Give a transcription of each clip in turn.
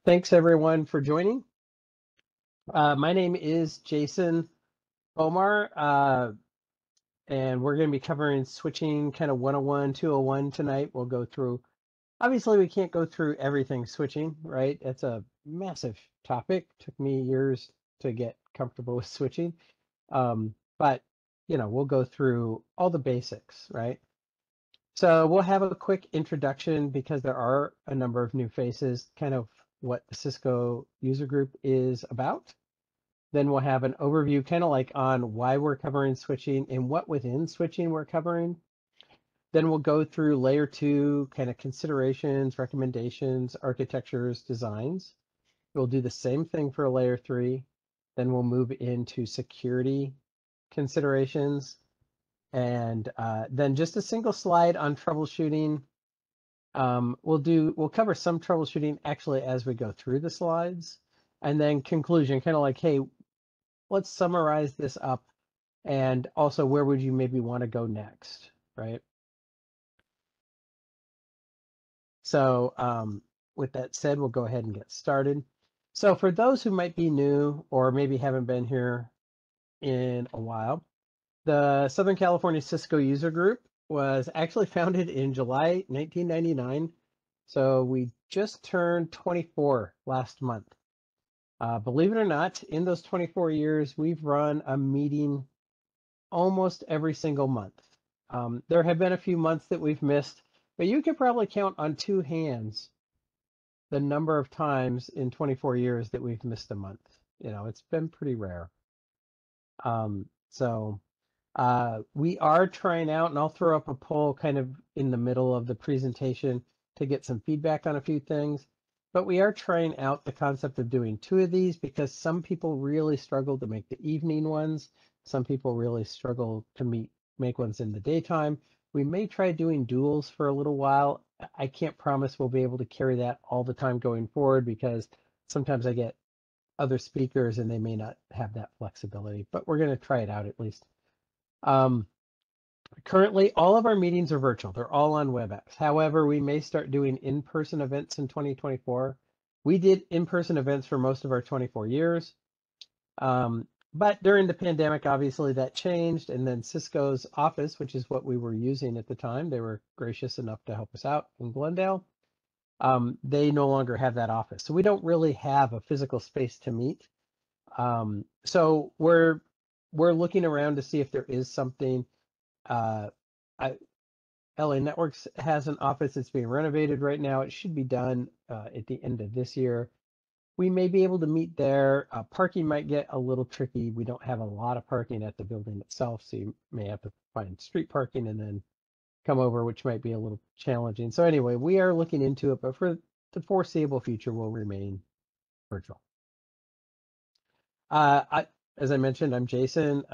Thanks everyone for joining. My name is Jason Bomar, and we're going to be covering switching kind of 101, 201 tonight. We'll go through, obviously we can't go through everything switching, right? It's a massive topic. Took me years to get comfortable with switching. But we'll go through all the basics, right? So we'll have a quick introduction because there are a number of new faces, kind of what the Cisco user group is about. Then we'll have an overview kind of like on why we're covering switching and what within switching we're covering. Then we'll go through layer 2 kind of considerations, recommendations, architectures, designs. We'll do the same thing for layer 3. Then we'll move into security considerations. And then just a single slide on troubleshooting. We'll cover some troubleshooting actually as we go through the slides. And then conclusion, kind of like, hey, let's summarize this up, and also where would you maybe want to go next, right? So with that said, we'll go ahead and get started. So for those who might be new or maybe haven't been here in a while, the Southern California Cisco User Group was actually founded in July 1999. So we just turned 24 last month. Believe it or not, in those 24 years, we've run a meeting almost every single month. There have been a few months that we've missed, but you could probably count on two hands the number of times in 24 years that we've missed a month. It's been pretty rare. We are trying out, and I'll throw up a poll kind of in the middle of the presentation to get some feedback on a few things. But we are trying out the concept of doing 2 of these because some people really struggle to make the evening ones. Some people really struggle to make ones in the daytime. We may try doing duals for a little while. I can't promise we'll be able to carry that all the time going forward because sometimes I get other speakers and they may not have that flexibility, but we're going to try it out at least. Currently, all of our meetings are virtual. They're all on WebEx. However, we may start doing in-person events in 2024. We did in-person events for most of our 24 years. But during the pandemic, obviously that changed. And then Cisco's office, which is what we were using at the time, they were gracious enough to help us out in Glendale. They no longer have that office. So we don't really have a physical space to meet. So we're looking around to see if there is something. LA Networks has an office that's being renovated right now. It should be done at the end of this year. We may be able to meet there. Parking might get a little tricky. We don't have a lot of parking at the building itself, so you may have to find street parking and then come over, which might be a little challenging. So anyway, we are looking into it, but for the foreseeable future, we'll remain virtual. As I mentioned, I'm Jason.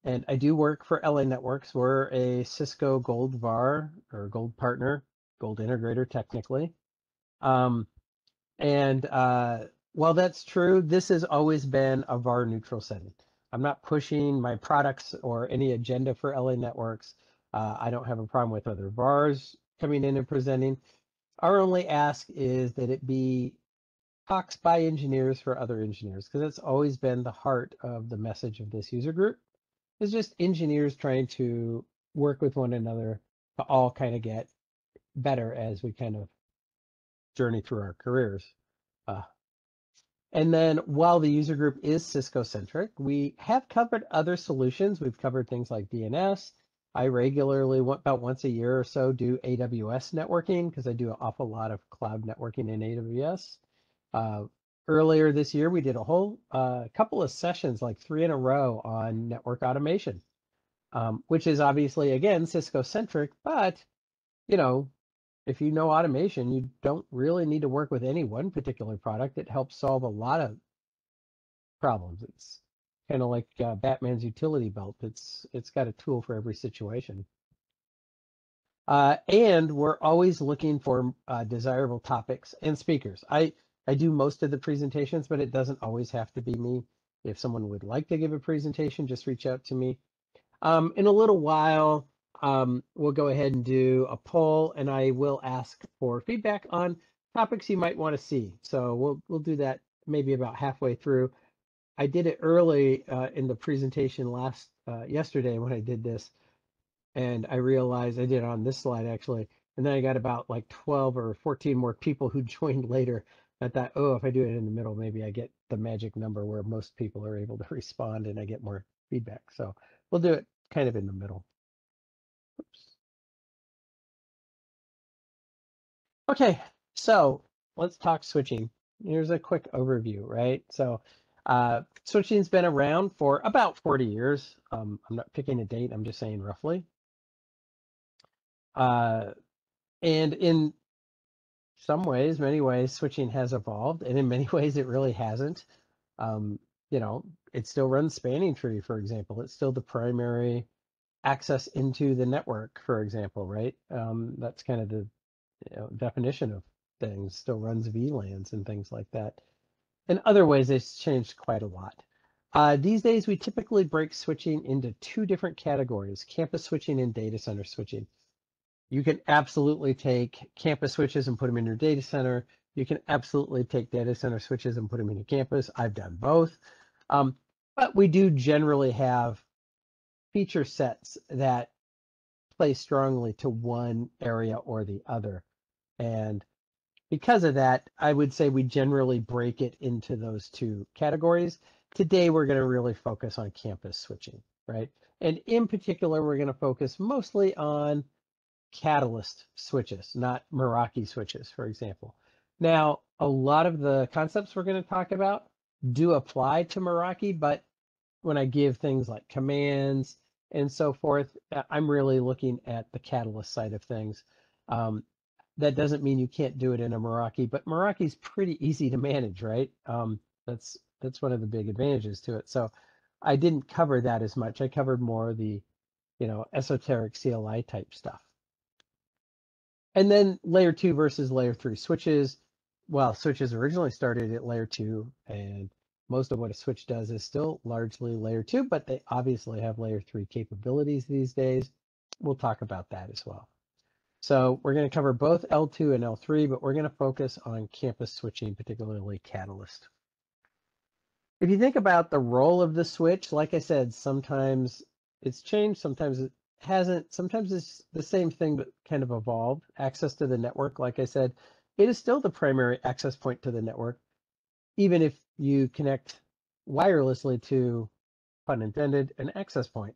And I do work for LA Networks. We're a Cisco Gold VAR or Gold Partner, Gold Integrator technically. While that's true, this has always been a VAR neutral setting. I'm not pushing my products or any agenda for LA Networks. I don't have a problem with other VARs coming in and presenting. Our only ask is that it be talks by engineers for other engineers, because it's always been the heart of the message of this user group. It's just engineers trying to work with one another to all kind of get better as we kind of journey through our careers. And then while the user group is Cisco-centric, we have covered other solutions. We've covered things like DNS. I regularly, about once a year or so, do AWS networking because I do an awful lot of cloud networking in AWS. Earlier this year, we did a whole couple of sessions, like 3 in a row, on network automation, which is obviously, again, Cisco-centric, but, if you know automation, you don't really need to work with any one particular product. It helps solve a lot of problems. It's kind of like Batman's utility belt. It's got a tool for every situation. And we're always looking for desirable topics and speakers. I do most of the presentations, but it doesn't always have to be me. If someone would like to give a presentation, just reach out to me. In a little while, we'll go ahead and do a poll, and I will ask for feedback on topics you might want to see. So we'll do that maybe about halfway through. I did it early in the presentation yesterday when I did this, and I realized I did it on this slide actually, and then I got about like 12 or 14 more people who joined later. I thought, oh, if I do it in the middle, maybe I get the magic number where most people are able to respond and I get more feedback. So we'll do it kind of in the middle. Oops. Okay, so let's talk switching. Here's a quick overview, right? So switching's been around for about 40 years. I'm not picking a date, I'm just saying roughly. And in some ways, many ways, switching has evolved, and in many ways, it really hasn't. Um, you know, it still runs spanning tree, for example. It's still the primary access into the network, for example, right? That's kind of the definition of things. Still runs VLANs and things like that. In other ways, it's changed quite a lot. These days, we typically break switching into two different categories: campus switching and data center switching. You can absolutely take campus switches and put them in your data center. You can absolutely take data center switches and put them in your campus. I've done both. But we do generally have feature sets that play strongly to one area or the other. And because of that, I would say we generally break it into those two categories. Today, we're going to really focus on campus switching, right? And in particular, we're going to focus mostly on Catalyst switches, not Meraki switches, for example. Now, a lot of the concepts we're going to talk about do apply to Meraki, but when I give things like commands and so forth, I'm really looking at the Catalyst side of things. That doesn't mean you can't do it in a Meraki, but Meraki's pretty easy to manage, right? That's one of the big advantages to it. So I didn't cover that as much. I covered more the, esoteric CLI type stuff. And then layer 2 versus layer 3 switches. Well, switches originally started at layer 2, and most of what a switch does is still largely layer 2, but they obviously have layer 3 capabilities these days. We'll talk about that as well. So we're going to cover both L2 and L3, but we're going to focus on campus switching, particularly Catalyst. If you think about the role of the switch, like I said, sometimes it's changed, sometimes it hasn't, sometimes it's the same thing but kind of evolved. Access to the network, like I said, it is still the primary access point to the network, even if you connect wirelessly to, pun intended, an access point.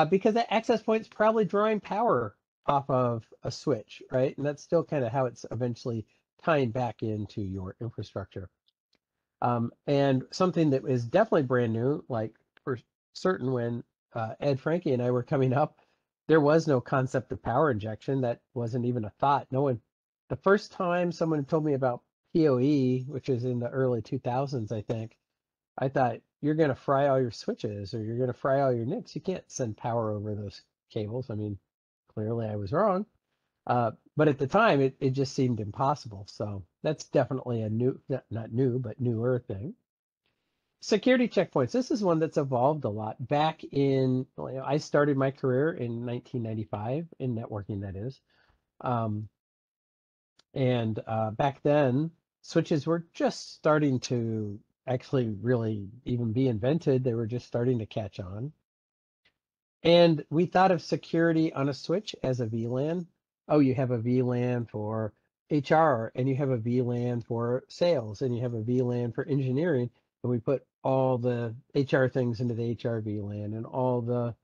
Because that access point is probably drawing power off of a switch, right? And that's still kind of how it's eventually tying back into your infrastructure. And something that is definitely brand new, like for certain when Ed Frankie and I were coming up, there was no concept of power injection. That wasn't even a thought. No one, the first time someone told me about PoE, which is in the early 2000s, I think, I thought, you're going to fry all your switches or you're going to fry all your NICs. You can't send power over those cables. I mean, clearly I was wrong. But at the time, it just seemed impossible. So that's definitely a new, not new, but newer thing. Security checkpoints. This is one that's evolved a lot. Back in, I started my career in 1995 in networking, that is. And back then, switches were just starting to actually really even be invented. They were just starting to catch on. And we thought of security on a switch as a VLAN. Oh, you have a VLAN for HR, and you have a VLAN for sales, and you have a VLAN for engineering. And we put all the HR things into the HR VLAN and all the,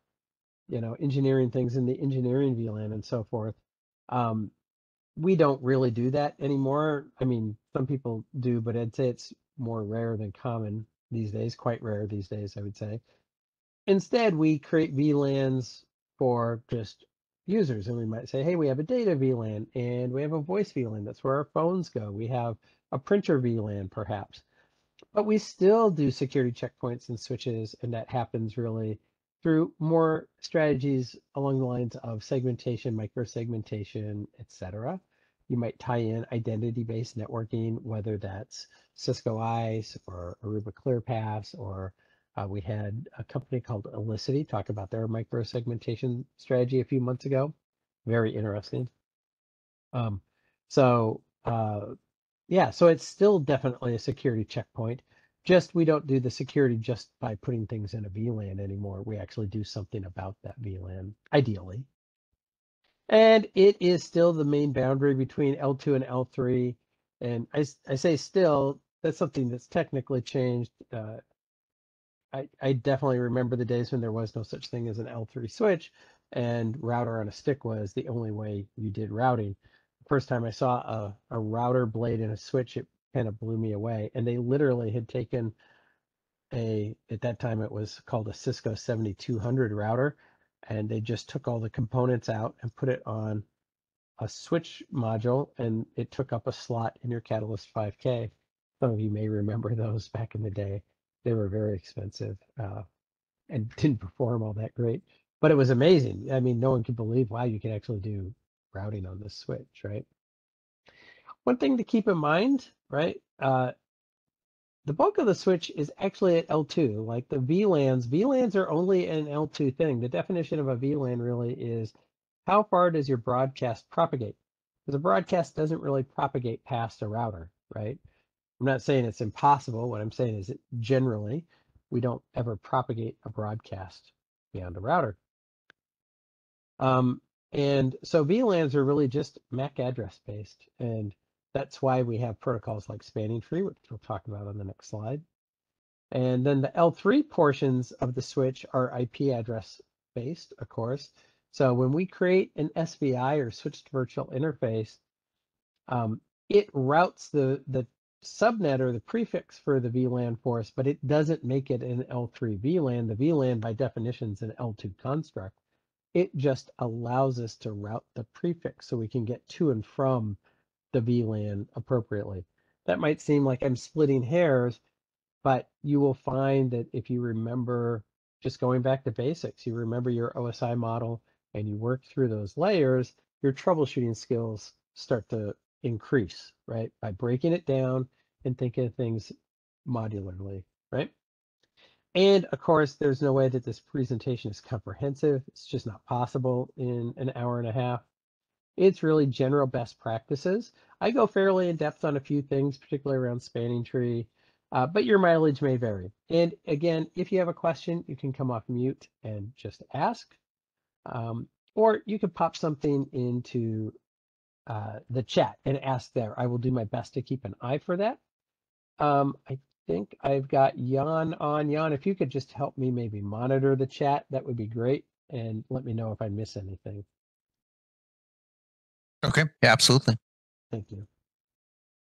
engineering things in the engineering VLAN and so forth. We don't really do that anymore. I mean, some people do, but I'd say it's more rare than common these days, quite rare these days, I would say. Instead, we create VLANs for just users, and we might say, hey, we have a data VLAN and we have a voice VLAN. That's where our phones go. We have a printer VLAN, perhaps. But we still do security checkpoints and switches, and that happens really through more strategies along the lines of segmentation, microsegmentation, etc. You might tie in identity-based networking, whether that's Cisco ICE or Aruba ClearPass, or we had a company called Elicity talk about their microsegmentation strategy a few months ago. Very interesting. So yeah, so it's still definitely a security checkpoint. Just we don't do the security just by putting things in a VLAN anymore. We actually do something about that VLAN, ideally. And it is still the main boundary between L2 and L3. And I say still, that's something that's technically changed. I definitely remember the days when there was no such thing as an L3 switch, and router on a stick was the only way you did routing. The first time I saw a router blade in a switch, it kind of blew me away. And they literally had taken at that time it was called a Cisco 7200 router, and they just took all the components out and put it on a switch module, and it took up a slot in your Catalyst 5K. Some of you may remember those back in the day. They were very expensive and didn't perform all that great, but it was amazing. I mean, no one could believe, wow, you can actually do routing on this switch, right? One thing to keep in mind, right? The bulk of the switch is actually at L2, like the VLANs. VLANs are only an L2 thing. The definition of a VLAN really is how far does your broadcast propagate? Because a broadcast doesn't really propagate past a router, right? I'm not saying it's impossible. What I'm saying is that generally we don't ever propagate a broadcast beyond a router. And so VLANs are really just MAC address based. And that's why we have protocols like spanning tree, which we'll talk about on the next slide. And then the L3 portions of the switch are IP address based, of course. So when we create an SVI or switched virtual interface, it routes the subnet or the prefix for the VLAN for us, but it doesn't make it an L3 VLAN. The VLAN by definition is an L2 construct. It just allows us to route the prefix so we can get to and from the VLAN appropriately. That might seem like I'm splitting hairs, but you will find that if you remember just going back to basics, you remember your OSI model and you work through those layers, your troubleshooting skills start to increase, right? By breaking it down and thinking of things modularly, right? And of course, there's no way that this presentation is comprehensive. It's just not possible in an hour and a half. It's really general best practices. I go fairly in depth on a few things, particularly around spanning tree, but your mileage may vary. And again, if you have a question, you can come off mute and just ask, or you can pop something into the chat and ask there. I will do my best to keep an eye for that. I think I've got Jan on. Jan, if you could just help me maybe monitor the chat, that would be great. And let me know if I miss anything. Okay, yeah, absolutely. Thank you.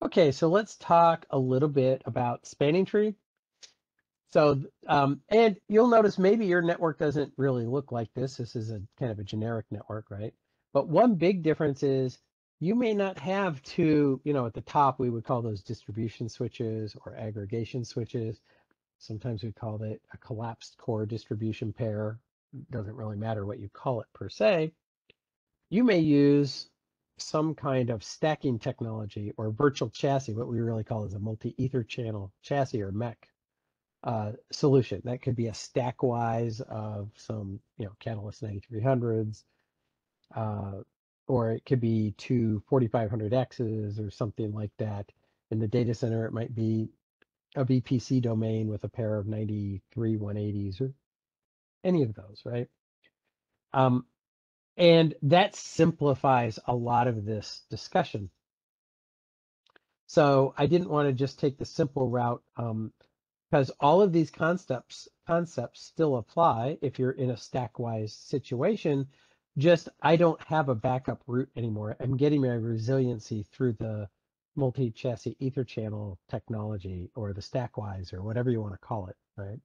Okay, so let's talk a little bit about spanning tree. So, and you'll notice maybe your network doesn't really look like this. This is a kind of a generic network, right? But one big difference is you may not have two, at the top, we would call those distribution switches or aggregation switches. Sometimes we call it a collapsed core distribution pair. Doesn't really matter what you call it per se. You may use some kind of stacking technology or virtual chassis, what we really call is a multi-ether channel chassis or MEC solution. That could be a stack wise of some, Catalyst 9300s, or it could be two 4500Xs or something like that. In the data center, it might be a VPC domain with a pair of 93 180s or any of those, right? And that simplifies a lot of this discussion. So I didn't want to just take the simple route because all of these concepts still apply if you're in a stack-wise situation. Just I don't have a backup route anymore. I'm getting my resiliency through the multi-chassis ether channel technology or the stack-wise or whatever you want to call it, right?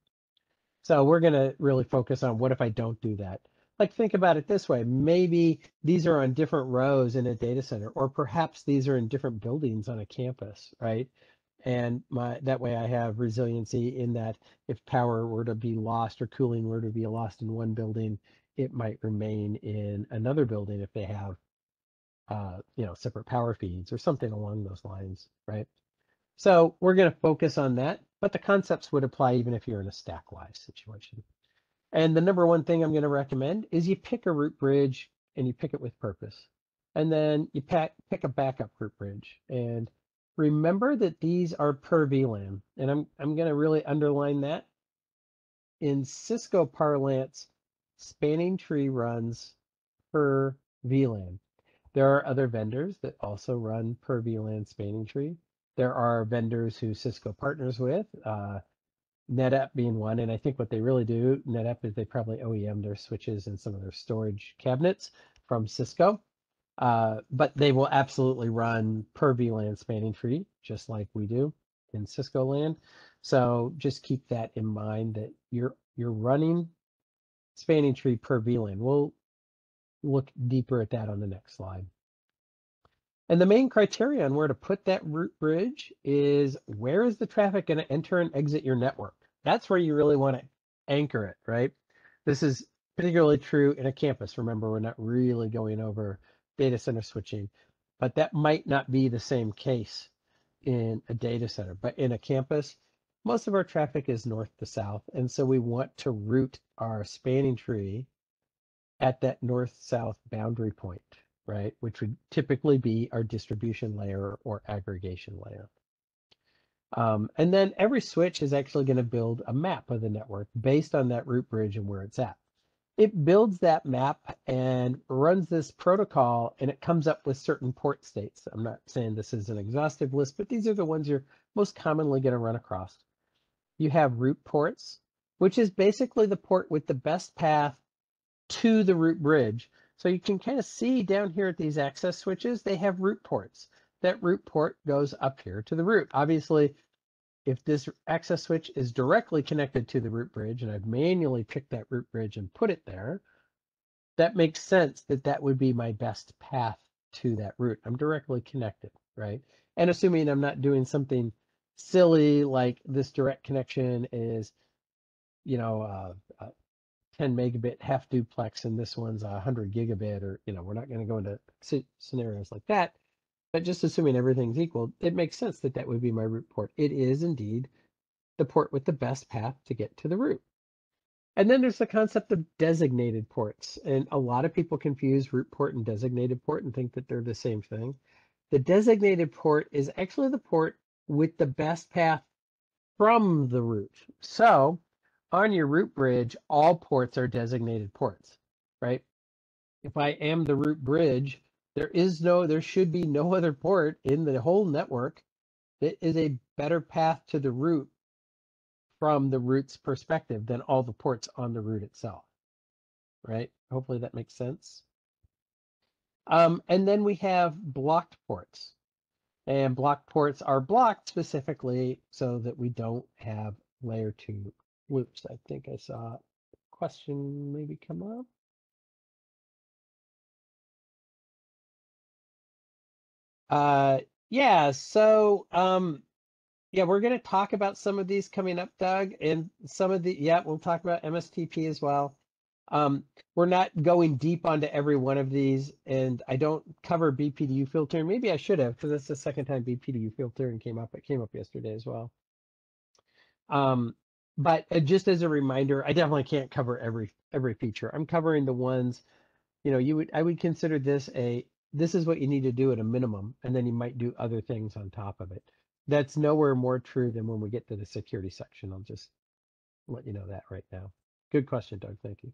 So we're going to really focus on what if I don't do that? Like think about it this way. Maybe these are on different rows in a data center, or perhaps these are in different buildings on a campus, right? And that way I have resiliency in that if power were to be lost or cooling were to be lost in one building, it might remain in another building if they have, separate power feeds or something along those lines, right? So we're going to focus on that, but the concepts would apply even if you're in a stack-wise situation. And the number one thing I'm going to recommend is you pick a root bridge and you pick it with purpose. and then you pick a backup root bridge. And remember that these are per VLAN, and I'm going to really underline that. In Cisco parlance, spanning tree runs per VLAN. There are other vendors that also run per VLAN spanning tree. There are vendors who Cisco partners with, NetApp being one, and I think what they really do, NetApp, is they probably OEM their switches and some of their storage cabinets from Cisco. But they will absolutely run per VLAN spanning tree, just like we do in Cisco land. So just keep that in mind, that you're running spanning tree per VLAN. We'll look deeper at that on the next slide. And the main criteria on where to put that root bridge is, where is the traffic going to enter and exit your network? That's where you really want to anchor it, right? This is particularly true in a campus. Remember, we're not really going over data center switching, but that might not be the same case in a data center. But in a campus, most of our traffic is north to south. And so we want to route our spanning tree at that north-south boundary point, right? Which would typically be our distribution layer or aggregation layer. And then every switch is actually going to build a map of the network based on that root bridge and where it's at. It builds that map and runs this protocol, and it comes up with certain port states. I'm not saying this is an exhaustive list, but these are the ones you're most commonly going to run across. You have root ports, which is basically the port with the best path to the root bridge. So you can kind of see down here at these access switches, they have root ports. That root port goes up here to the root. Obviously, if this access switch is directly connected to the root bridge, and I've manually picked that root bridge and put it there, that makes sense that that would be my best path to that root. I'm directly connected, right? And assuming I'm not doing something silly like this direct connection is, 10 megabit half duplex, and this one's 100 gigabit, or, we're not going to go into scenarios like that. But just assuming everything's equal, it makes sense that that would be my root port. It is indeed the port with the best path to get to the root. And then there's the concept of designated ports. And a lot of people confuse root port and designated port and think that they're the same thing. The designated port is actually the port with the best path from the root. So on your root bridge, all ports are designated ports, right? If I am the root bridge, there should be no other port in the whole network that is a better path to the root from the root's perspective than all the ports on the root itself, right? Hopefully that makes sense. And then we have blocked ports. And blocked ports are blocked specifically so that we don't have layer 2 loops. I think I saw a question maybe come up. Yeah, so yeah, we're going to talk about some of these coming up, Doug, and some of we'll talk about MSTP as well. We're not going deep onto every one of these, and I don't cover BPDU filtering. Maybe I should have, because that's the second time BPDU filtering came up. It came up yesterday as well. But just as a reminder, I definitely can't cover every feature. I'm covering the ones, I would consider this is what you need to do at a minimum, and then you might do other things on top of it. That's nowhere more true than when we get to the security section. I'll just let you know that right now. Good question, Doug. Thank you.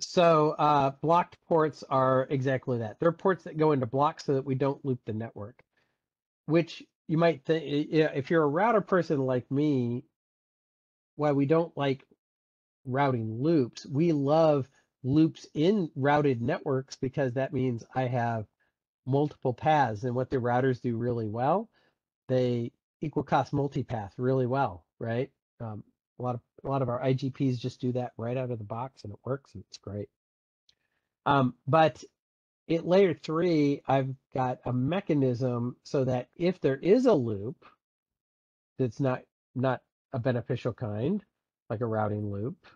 So blocked ports are exactly that. They're ports that go into blocks so that we don't loop the network, which you might think, if you're a router person like me, why we don't like routing loops. We love loops in routed networks because that means I have multiple paths, and what the routers do really well, they equal cost multipath really well, right? A lot of our IGPs just do that right out of the box, and it works, and it's great. But at layer 3, I've got a mechanism so that if there is a loop that's not a beneficial kind, like a routing loop,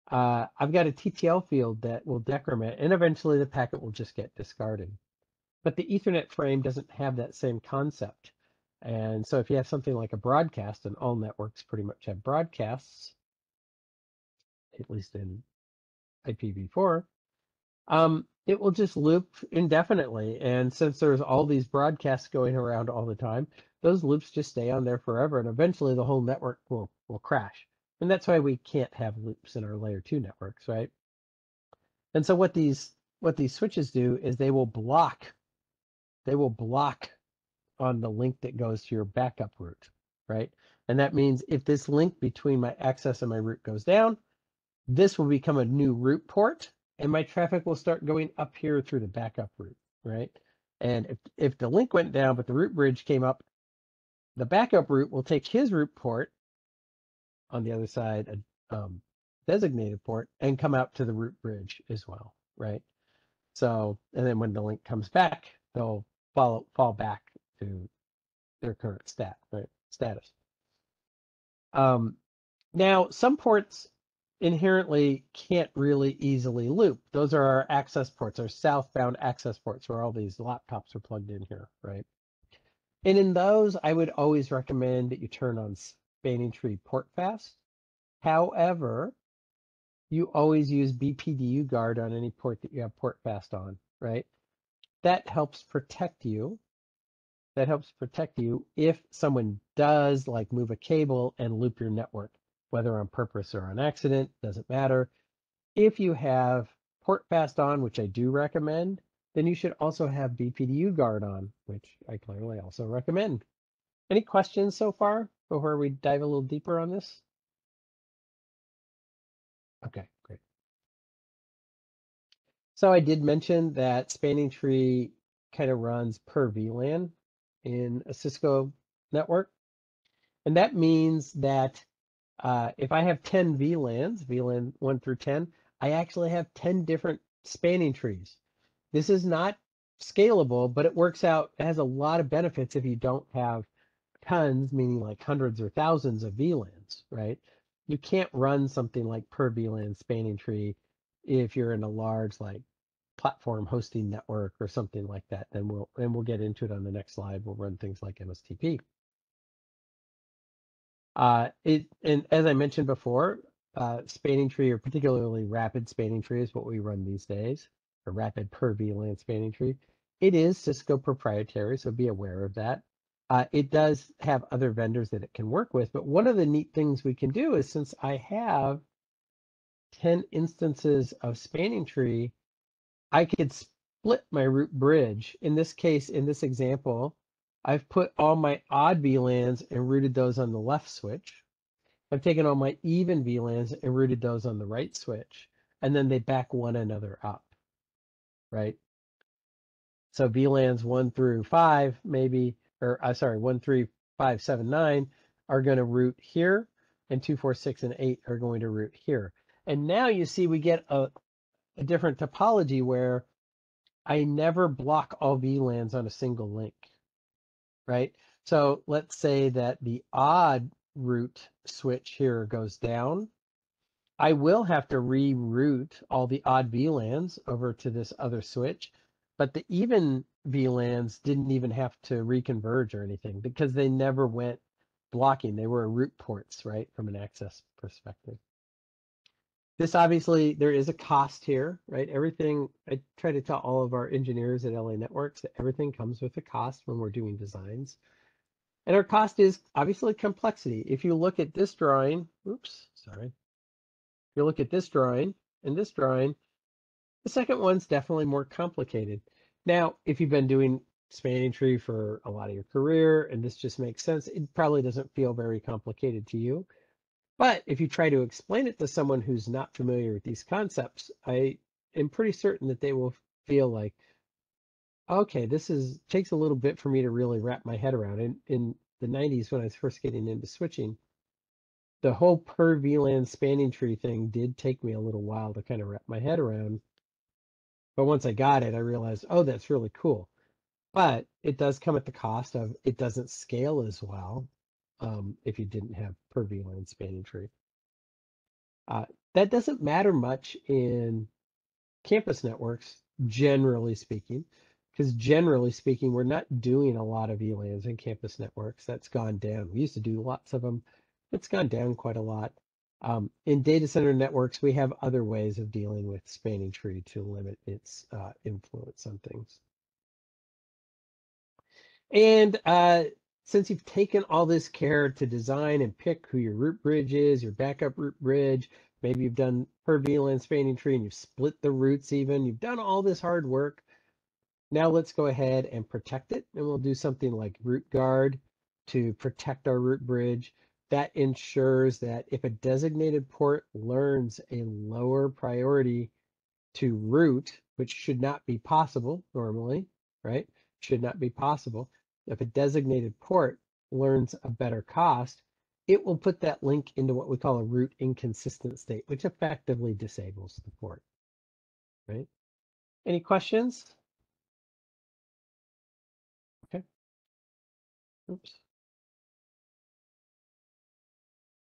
I've got a TTL field that will decrement, and eventually the packet will just get discarded. But the Ethernet frame doesn't have that same concept. And so if you have something like a broadcast, and all networks pretty much have broadcasts, at least in IPv4, It will just loop indefinitely. And since there's all these broadcasts going around all the time, those loops just stay on there forever. And eventually the whole network will crash. And that's why we can't have loops in our layer 2 networks, right? And so what these switches do is they will block on the link that goes to your backup route, right? And that means if this link between my access and my route goes down, this will become a new route port, and my traffic will start going up here through the backup route, right? And if the link went down, but the route bridge came up, the backup route will take his route port on the other side, a designated port, and come out to the route bridge as well, right? So, and then when the link comes back, they'll fall back to their current status. Now, some ports inherently can't really easily loop. Those are our access ports, our southbound access ports where all these laptops are plugged in here, right? And in those, I would always recommend that you turn on spanning tree port fast. However, you always use BPDU guard on any port that you have port fast on, right? That helps protect you. That helps protect you if someone does like move a cable and loop your network, whether on purpose or on accident, doesn't matter. If you have port fast on, which I do recommend, then you should also have BPDU guard on, which I clearly also recommend. Any questions so far before we dive a little deeper on this? Okay, great. So I did mention that spanning tree kind of runs per VLAN in a Cisco network. And that means that if I have 10 VLANs, VLAN 1 through 10, I actually have 10 different spanning trees. This is not scalable, but it works out. It has a lot of benefits if you don't have tons, meaning like hundreds or thousands of VLANs, right? You can't run something like per VLAN spanning tree if you're in a large like platform hosting network or something like that. Then we'll get into it on the next slide. We'll run things like MSTP. And as I mentioned before, spanning tree, or particularly rapid spanning tree, is what we run these days, a rapid per VLAN spanning tree. It is Cisco proprietary, so be aware of that. It does have other vendors that it can work with, but one of the neat things we can do is, since I have 10 instances of spanning tree, I could split my route bridge. In this case, in this example, I've put all my odd VLANs and routed those on the left switch. I've taken all my even VLANs and routed those on the right switch, and then they back one another up, right? So VLANs 1 through 5, maybe, or sorry, 1, 3, 5, 7, 9 are going to route here, and 2, 4, 6, and 8 are going to route here. And now you see we get a different topology where I never block all VLANs on a single link, right? So let's say that the odd route switch here goes down. I will have to reroute all the odd VLANs over to this other switch, but the even VLANs didn't even have to reconverge or anything because they never went blocking. They were route ports, right, from an access perspective. This obviously, there is a cost here, right? Everything, I try to tell all of our engineers at LA Networks that everything comes with a cost when we're doing designs. And our cost is obviously complexity. If you look at this drawing, oops, sorry. If you look at this drawing and this drawing, the second one's definitely more complicated. Now, if you've been doing spanning tree for a lot of your career and this just makes sense, it probably doesn't feel very complicated to you. But if you try to explain it to someone who's not familiar with these concepts, I am pretty certain that they will feel like, okay, this takes a little bit for me to really wrap my head around. In the 90s, when I was first getting into switching, the whole per VLAN spanning tree thing did take me a little while to kind of wrap my head around. But once I got it, I realized, oh, that's really cool. But it does come at the cost of it doesn't scale as well if you didn't have per VLAN spanning tree. That doesn't matter much in campus networks, generally speaking, because generally speaking, we're not doing a lot of VLANs in campus networks. That's gone down. We used to do lots of them. It's gone down quite a lot. In data center networks, we have other ways of dealing with spanning tree to limit its influence on things. And since you've taken all this care to design and pick who your root bridge is, your backup root bridge, maybe you've done per VLAN spanning tree and you've split the roots even, you've done all this hard work. Now let's go ahead and protect it. And we'll do something like root guard to protect our root bridge. That ensures that if a designated port learns a lower priority to root, which should not be possible normally, right? Should not be possible. If a designated port learns a better cost, it will put that link into what we call a root inconsistent state, which effectively disables the port, right? Any questions? Okay. Oops.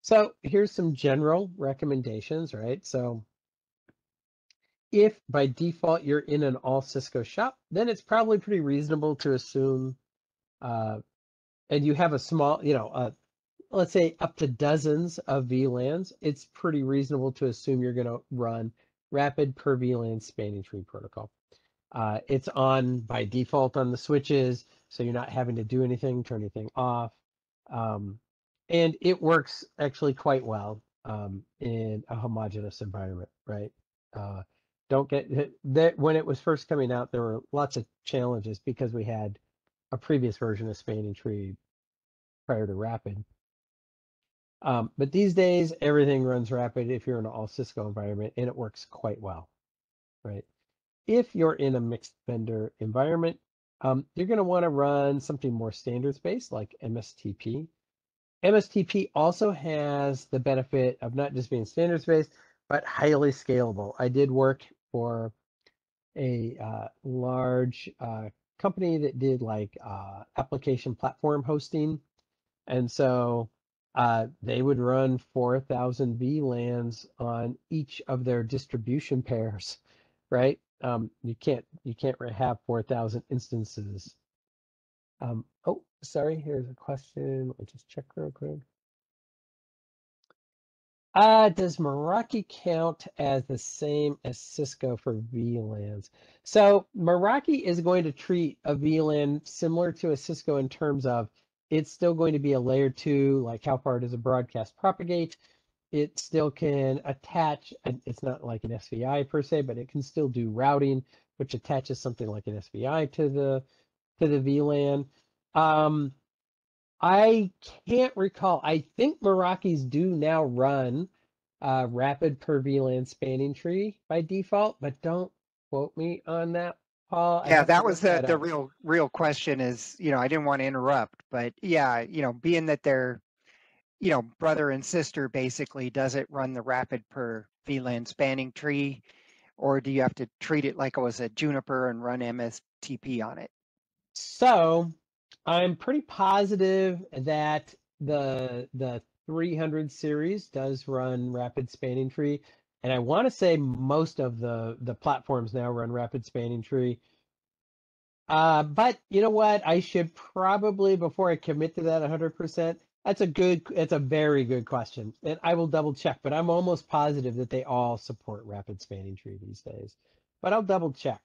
So here's some general recommendations, right? So if by default you're in an all Cisco shop, then it's probably pretty reasonable to assume, and you have a small, let's say up to dozens of VLANs, it's pretty reasonable to assume you're going to run rapid per VLAN spanning tree protocol. It's on by default on the switches, so you're not having to do anything, turn anything off. And it works actually quite well in a homogeneous environment, right? Don't get that when it was first coming out, there were lots of challenges because we had a previous version of spanning tree prior to rapid. But these days, everything runs rapid if you're in an all Cisco environment, and it works quite well, right? If you're in a mixed vendor environment, you're going to want to run something more standards based like MSTP. MSTP also has the benefit of not just being standards based, but highly scalable. I did work for a large company that did like application platform hosting. And so they would run 4,000 VLANs on each of their distribution pairs, right? You can't have 4,000 instances. Oh, sorry, here's a question. Let me just check real quick. Does Meraki count as the same as Cisco for VLANs? So Meraki is going to treat a VLAN similar to a Cisco in terms of it's still going to be a layer 2, like how far does a broadcast propagate? It still can attach, and it's not like an SVI per se, but it can still do routing, which attaches something like an SVI to the VLAN. I can't recall. I think Meraki's do now run rapid per VLAN spanning tree by default, but don't quote me on that, Paul. Yeah, that was the real question is, I didn't want to interrupt, but yeah, being that they're, brother and sister, basically, does it run the rapid per VLAN spanning tree, or do you have to treat it like it was a Juniper and run MSTP on it? So I'm pretty positive that the 300 series does run rapid spanning tree, and I want to say most of the platforms now run rapid spanning tree. But you know what? I should probably, before I commit to that 100%, it's a very good question. And I will double check, but I'm almost positive that they all support rapid spanning tree these days. But I'll double check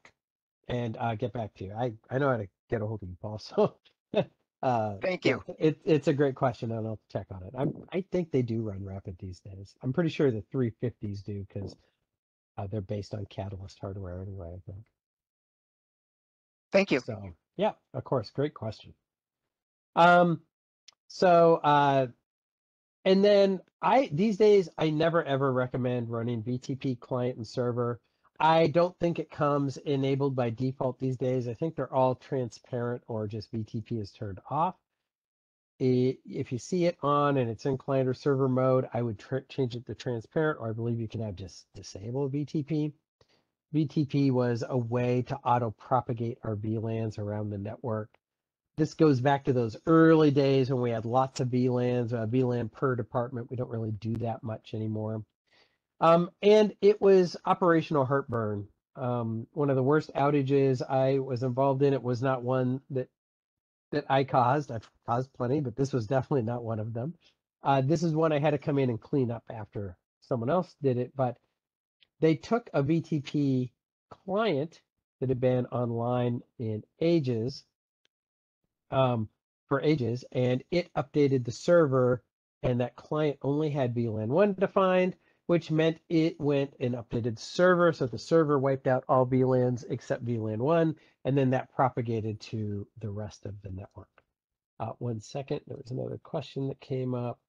and get back to you. I know how to get a hold of you, Paul. So Thank you. it's a great question and I'll check on it. I think they do run rapid these days. I'm pretty sure the 350s do because they're based on Catalyst hardware anyway, I think. Thank you. So yeah, of course, great question. So and then these days I never ever recommend running VTP client and server. I don't think it comes enabled by default these days. I think they're all transparent or just VTP is turned off. If you see it on and it's in client or server mode, I would change it to transparent, or I believe you can have just disable VTP. VTP was a way to auto propagate our VLANs around the network. This goes back to those early days when we had lots of VLANs, VLAN per department. We don't really do that much anymore. And it was operational heartburn. One of the worst outages I was involved in, it was not one that I caused. I've caused plenty, but this was definitely not one of them. This is one I had to come in and clean up after someone else did it, but they took a VTP client that had been online in ages, for ages, and it updated the server, and that client only had VLAN 1 defined, which meant it went and updated the server, so the server wiped out all VLANs except VLAN 1, and then that propagated to the rest of the network. 1 second, there was another question that came up.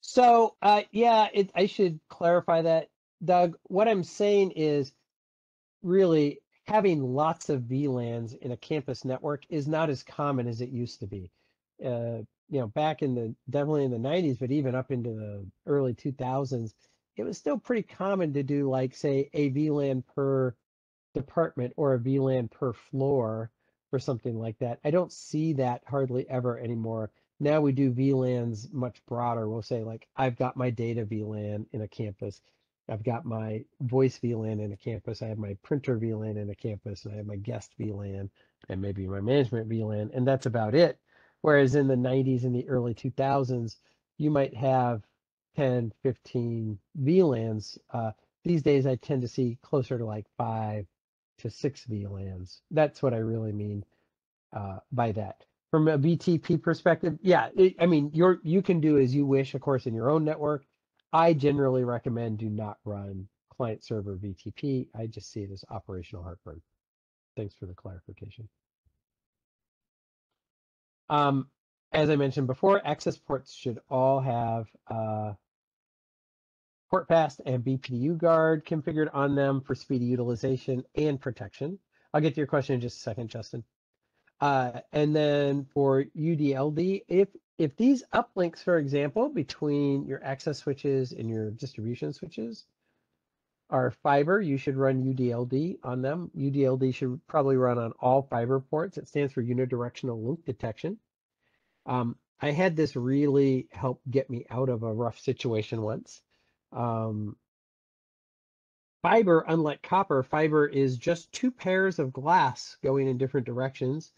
So, yeah, I should clarify that, Doug. What I'm saying is really having lots of VLANs in a campus network is not as common as it used to be. Back in definitely in the 90s, but even up into the early 2000s, it was still pretty common to do like, say, a VLAN per department or a VLAN per floor or something like that. I don't see that hardly ever anymore. Now we do VLANs much broader. We'll say like, I've got my data VLAN in a campus. I've got my voice VLAN in a campus. I have my printer VLAN in a campus. And I have my guest VLAN and maybe my management VLAN, and that's about it. Whereas in the 90s and the early 2000s, you might have 10, 15 VLANs. These days, I tend to see closer to like 5 to 6 VLANs. That's what I really mean by that. From a VTP perspective, yeah, I mean, you can do as you wish, of course, in your own network. I generally recommend do not run client server VTP. I just see it as operational heartburn. Thanks for the clarification. As I mentioned before, access ports should all have port fast and BPDU guard configured on them for speedy utilization and protection. I'll get to your question in just a second, Justin. And then for UDLD, if these uplinks, for example, between your access switches and your distribution switches are fiber, you should run UDLD on them. UDLD should probably run on all fiber ports. It stands for unidirectional link detection. I had this really help get me out of a rough situation once. Fiber, unlike copper, fiber is just 2 pairs of glass going in different directions.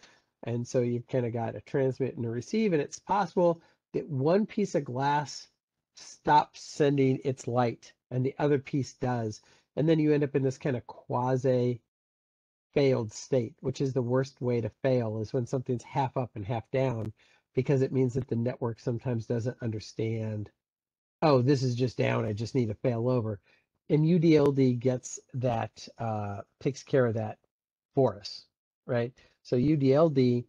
And so you've kind of got a transmit and a receive, and it's possible that one piece of glass stops sending its light and the other piece does. And then you end up in this kind of quasi failed state, which is the worst way to fail, is when something's half up and half down, because it means that the network sometimes doesn't understand, oh, this is just down, I just need to fail over. And UDLD gets that, takes care of that for us, right? So UDLD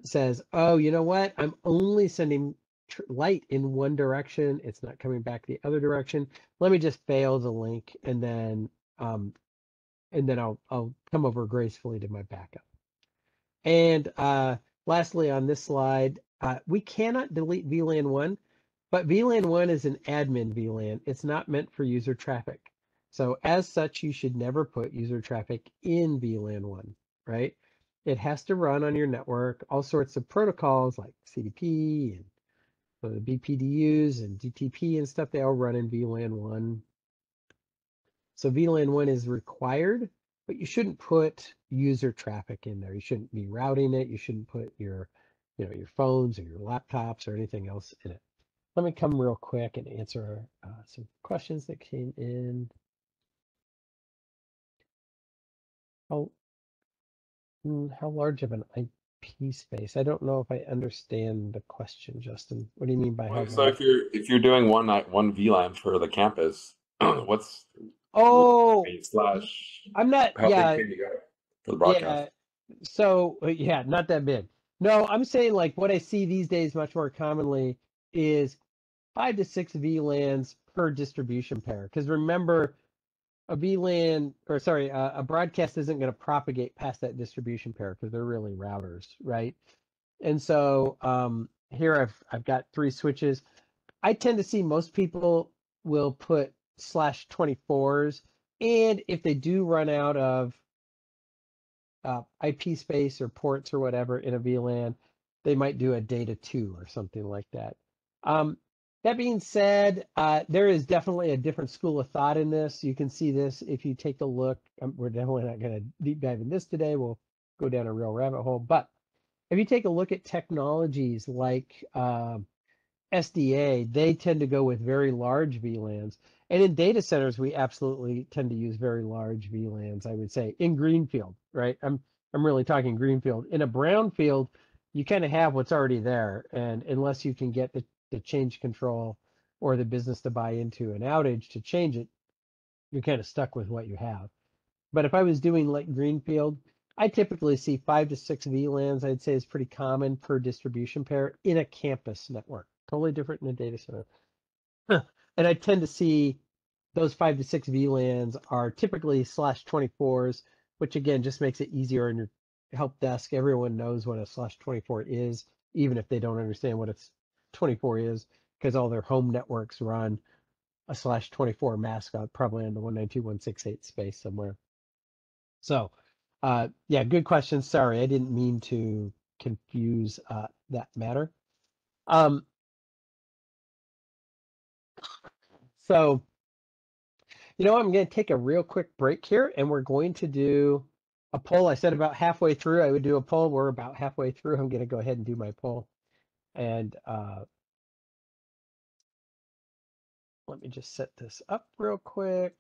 says, oh, you know what? I'm only sending light in one direction. It's not coming back the other direction. Let me just fail the link, and then I'll come over gracefully to my backup. And lastly, on this slide, we cannot delete VLAN 1. But VLAN 1 is an admin VLAN. It's not meant for user traffic. So as such, you should never put user traffic in VLAN 1, right? It has to run on your network, all sorts of protocols like CDP and the BPDUs and DTP and stuff, they all run in VLAN 1. So VLAN 1 is required, but you shouldn't put user traffic in there. You shouldn't be routing it. You shouldn't put your phones or your laptops or anything else in it. Let me come real quick and answer some questions that came in. How large of an IP space? I don't know if I understand the question, Justin. What do you mean by how So large? if you're doing one VLAN for the campus, what's slash I'm not. how big can you go for the broadcast? Yeah. So yeah, not that big. No, I'm saying like what I see these days much more commonly is 5 to 6 VLANs per distribution pair. Because remember, a VLAN, or sorry, a broadcast isn't going to propagate past that distribution pair because they're really routers, right? And so here I've got 3 switches. I tend to see most people will put /24s, and if they do run out of IP space or ports or whatever in a VLAN, they might do a data 2 or something like that. That being said, there is definitely a different school of thought in this. You can see this if you take a look. We're definitely not going to deep dive in this today. We'll go down a real rabbit hole. But if you take a look at technologies like SDA, they tend to go with very large VLANs. And in data centers, we absolutely tend to use very large VLANs, I would say, in greenfield, right? I'm really talking greenfield. In a brownfield, you kind of have what's already there. And unless you can get the change control or the business to buy into an outage to change it, you're kind of stuck with what you have. But if I was doing like greenfield, I typically see 5 to 6 VLANs, I'd say is pretty common per distribution pair in a campus network. Totally different in a data center. And I tend to see those 5 to 6 VLANs are typically /24s, which again just makes it easier in your help desk. Everyone knows what a /24 is, even if they don't understand what a 24 is, because all their home networks run a /24 mascot, probably on the 192.168 space somewhere. So, yeah, good question. Sorry, I didn't mean to confuse that matter. So, you know, I'm going to take a real quick break here, and we're going to do a poll. I said about halfway through I would do a poll. We're about halfway through. I'm going to go ahead and do my poll. And let me just set this up real quick.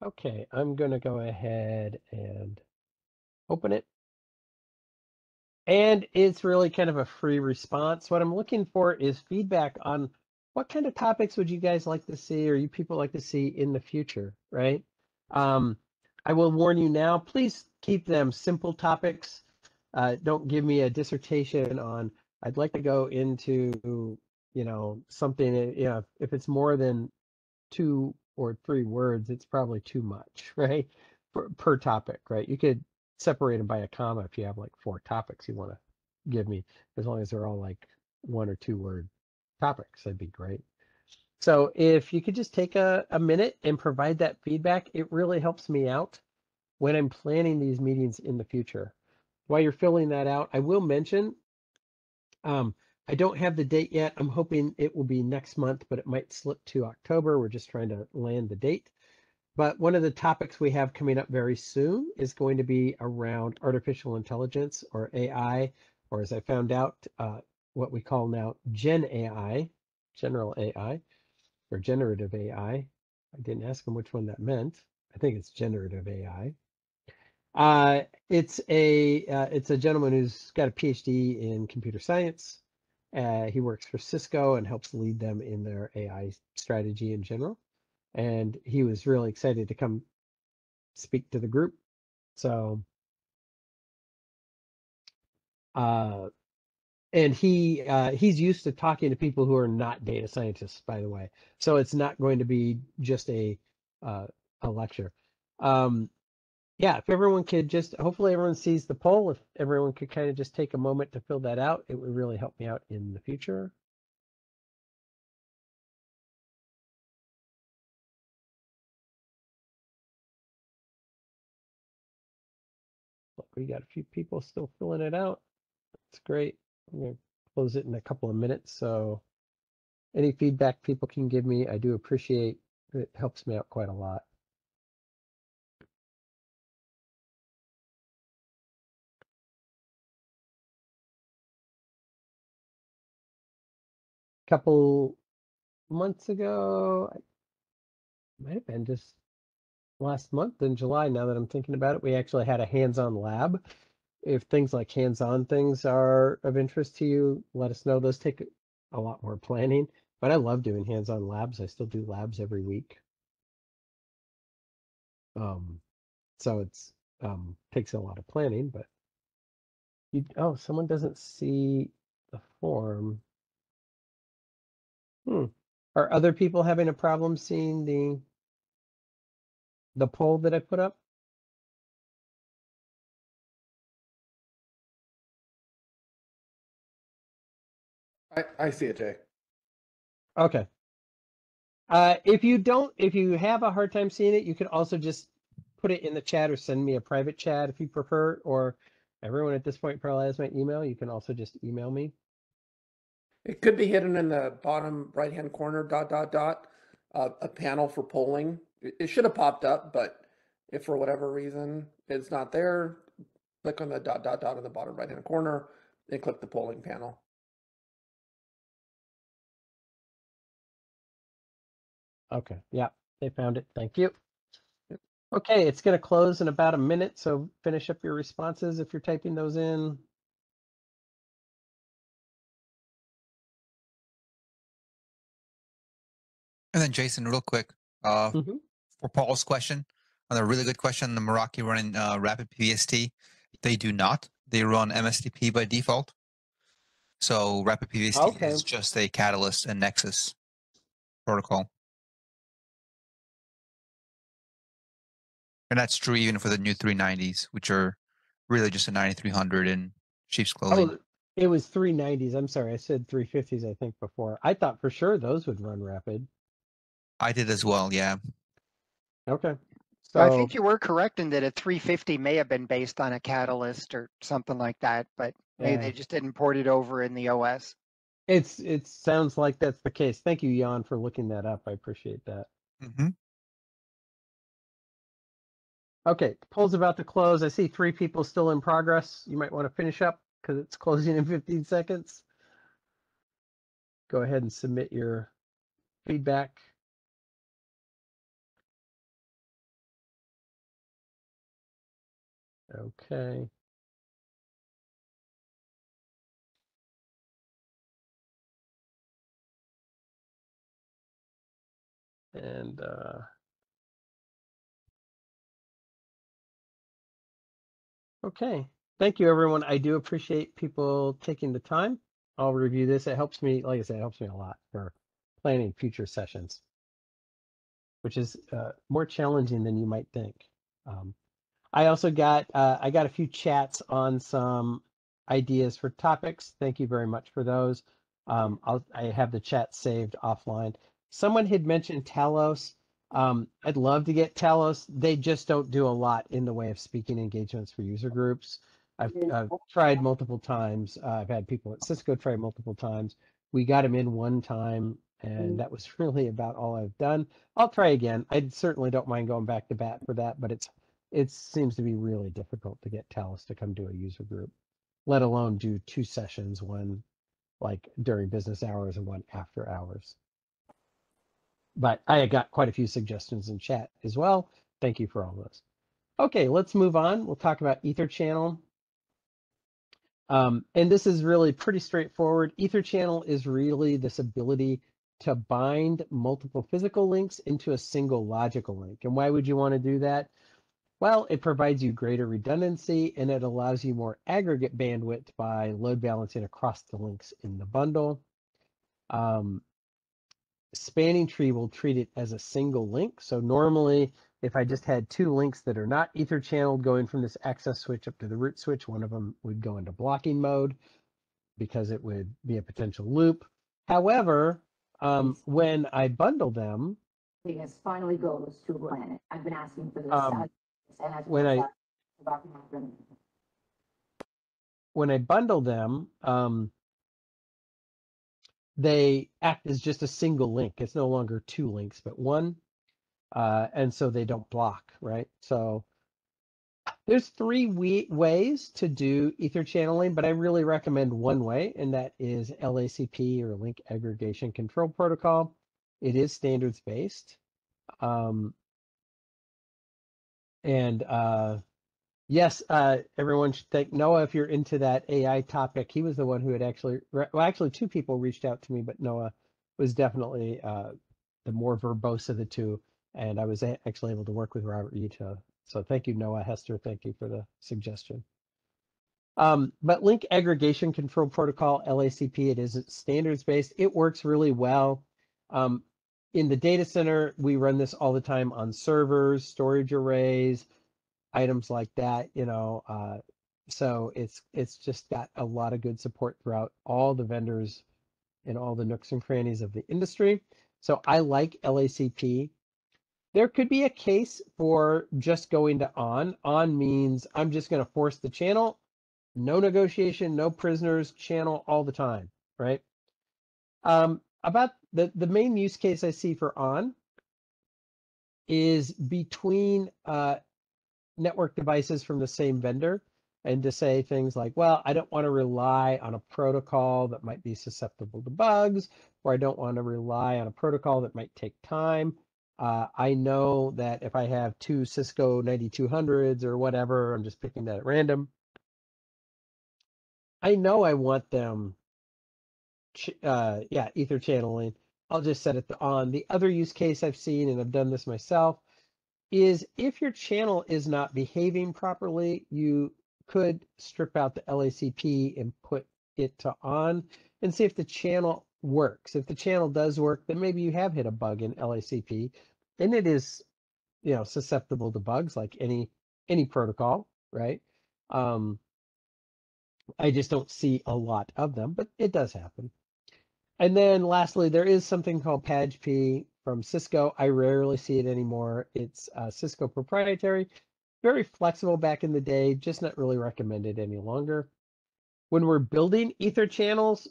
Okay, I'm going to go ahead and open it. And it's really kind of a free response. What I'm looking for is feedback on what kind of topics would you guys like to see, or you people like to see in the future, right? I will warn you now, please keep them simple topics. Don't give me a dissertation on, I'd like to go into, you know, something, you know, if it's more than 2 or 3 words, it's probably too much, right? Per topic, right? You could separate them by a comma if you have like 4 topics you want to give me, as long as they're all like 1 or 2 word topics, that'd be great. So if you could just take a minute and provide that feedback, it really helps me out when I'm planning these meetings in the future. While you're filling that out, I will mention, I don't have the date yet. I'm hoping it will be next month, but it might slip to October. We're just trying to land the date. But one of the topics we have coming up very soon is going to be around artificial intelligence, or AI, or as I found out, what we call now Gen AI, general AI, or generative AI. I didn't ask him which one that meant. I think it's generative AI. It's a gentleman who's got a PhD in computer science. He works for Cisco and helps lead them in their AI strategy in general. And he was really excited to come speak to the group. So, and he's used to talking to people who are not data scientists, by the way. So it's not going to be just a lecture. Yeah, if everyone could just, hopefully everyone sees the poll. If everyone could kind of just take a moment to fill that out, it would really help me out in the future. Look, we got a few people still filling it out. That's great. I'm going to close it in a couple of minutes. So any feedback people can give me, I do appreciate. It helps me out quite a lot. Couple months ago, it might have been just last month in July, now that I'm thinking about it, we actually had a hands-on lab. If things like hands-on things are of interest to you, let us know. Those take a lot more planning, but I love doing hands-on labs. I still do labs every week. So it's takes a lot of planning, but oh, someone doesn't see the form. Are other people having a problem seeing the poll that I put up? I see it, Jay. Okay. If you have a hard time seeing it, you could also just put it in the chat or send me a private chat if you prefer, or Everyone at this point probably has my email. You can also just email me. It could be hidden in the bottom right-hand corner, ... a panel for polling. It should have popped up, but if for whatever reason it's not there, click on the ... in the bottom right-hand corner and click the polling panel. Okay, yeah, they found it. Thank you. Okay, it's going to close in about a minute, so finish up your responses if you're typing those in. And then Jason, real quick, for Paul's question, another really good question, the Meraki running Rapid PST, they do not. They run MSTP by default. So Rapid PST is just a Catalyst and Nexus protocol. And that's true even for the new 390s, which are really just a 9300 in sheep's clothing. Oh, it was 390s. I'm sorry, I said 350s, I think, before. I thought for sure those would run Rapid. I did as well, yeah. Okay. So I think you were correct in that a 350 may have been based on a Catalyst or something like that, but maybe they just didn't port it over in the OS. It sounds like that's the case. Thank you, Jan, for looking that up. I appreciate that. Okay, poll's about to close. I see 3 people still in progress. You might want to finish up because it's closing in 15 seconds. Go ahead and submit your feedback. Okay. And okay, thank you, everyone. I do appreciate people taking the time. I'll review this. It helps me, like I said, it helps me a lot for planning future sessions, which is more challenging than you might think. I also got I got a few chats on some ideas for topics. Thank you very much for those. I have the chat saved offline. Someone had mentioned Talos. I'd love to get Talos. They just don't do a lot in the way of speaking engagements for user groups. I've tried multiple times. I've had people at Cisco try multiple times. We got them in one time, and that was really about all I've done. I'll try again. I certainly don't mind going back to bat for that, but it seems to be really difficult to get Talos to come to a user group, let alone do 2 sessions, one like during business hours and one after hours. But I got quite a few suggestions in chat as well. Thank you for all those. Okay, let's move on. We'll talk about Ether Channel. And this is really pretty straightforward. Ether Channel is really this ability to bind multiple physical links into a single logical link. And why would you want to do that? Well, it provides you greater redundancy and it allows you more aggregate bandwidth by load balancing across the links in the bundle. Spanning tree will treat it as a single link. So normally, if I just had 2 links that are not Ether channeled going from this access switch up to the root switch, one of them would go into blocking mode because it would be a potential loop. However, when I bundle them, Because finally goes to a planet. I've been asking for this. When I bundle them, they act as just a single link. It's no longer 2 links, but 1. And so they don't block, right? So there's 3 ways to do Ether channeling, but I really recommend one way, and that is LACP, or Link Aggregation Control Protocol. It is standards based. Yes, everyone should thank Noah if you're into that AI topic. He was the one who had actually, well, actually 2 people reached out to me, but Noah was definitely the more verbose of the 2. And I was actually able to work with Robert Yuta. So thank you, Noah. Hester, thank you for the suggestion. But Link Aggregation Control Protocol, LACP, it is standards based. It works really well. In the data center, we run this all the time on servers, storage arrays, items like that, so it's just got a lot of good support throughout all the vendors and all the nooks and crannies of the industry. So I like LACP. There could be a case for just going to on. On means I'm just going to force the channel No negotiation, no prisoners, channel all the time, right? About the main use case I see for ON is between network devices from the same vendor, and to say things like, well, I don't want to rely on a protocol that might be susceptible to bugs, or I don't want to rely on a protocol that might take time. I know that if I have two Cisco 9200s or whatever, I'm just picking that at random, I know I want them, ether channeling. I'll just set it on. The other use case I've seen, and I've done this myself, is if your channel is not behaving properly, you could strip out the LACP and put it to on and see if the channel works. If the channel does work, then maybe you have hit a bug in LACP, and it is, susceptible to bugs like any protocol, right? I just don't see a lot of them, but it does happen. And then lastly, there is something called PAGP from Cisco. I rarely see it anymore. It's Cisco proprietary, very flexible back in the day, just not really recommended any longer. When we're building ether channels,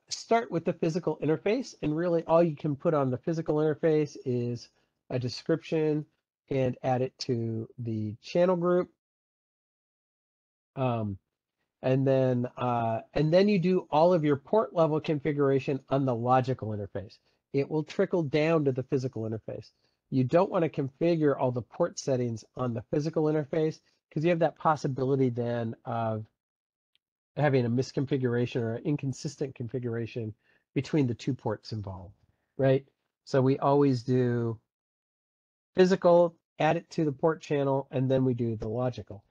start with the physical interface, and really all you can put on the physical interface is a description and add it to the channel group. And then you do all of your port level configuration on the logical interface. It will trickle down to the physical interface. You don't want to configure all the port settings on the physical interface, because you have that possibility then of having a misconfiguration or an inconsistent configuration between the two ports involved, right? So we always do physical, add it to the port channel, and then we do the logical.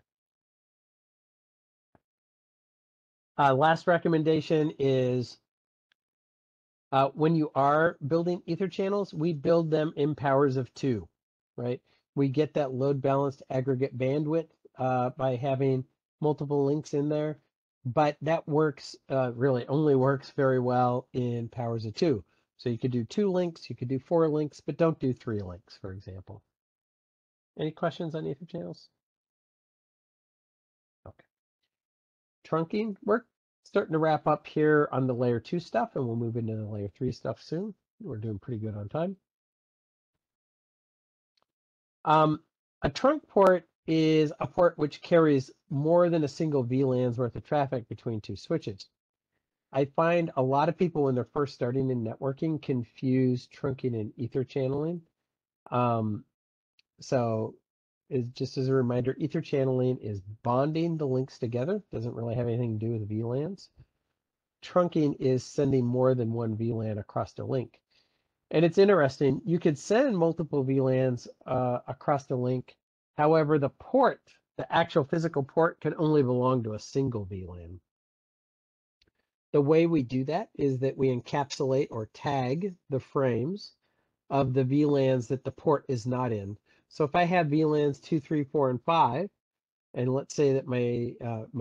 Last recommendation is when you are building ether channels, we build them in powers of 2, right? We get that load balanced aggregate bandwidth by having multiple links in there, but that works, really only works very well in powers of 2. So you could do 2 links, you could do 4 links, but don't do 3 links, for example. Any questions on ether channels? Okay. Trunking, we're starting to wrap up here on the layer 2 stuff, and we'll move into the layer 3 stuff soon. We're doing pretty good on time. A trunk port is a port which carries more than a single VLAN's worth of traffic between 2 switches. I find a lot of people when they're first starting in networking confuse trunking and ether channeling. So just as a reminder, ether channeling is bonding the links together. Doesn't really have anything to do with VLANs. Trunking is sending more than one VLAN across the link. And it's interesting, you could send multiple VLANs across the link. However, the port, the actual physical port, can only belong to a single VLAN. The way we do that is that we encapsulate or tag the frames of the VLANs that the port is not in. So if I have VLANs 2, 3, 4, and 5, and let's say that my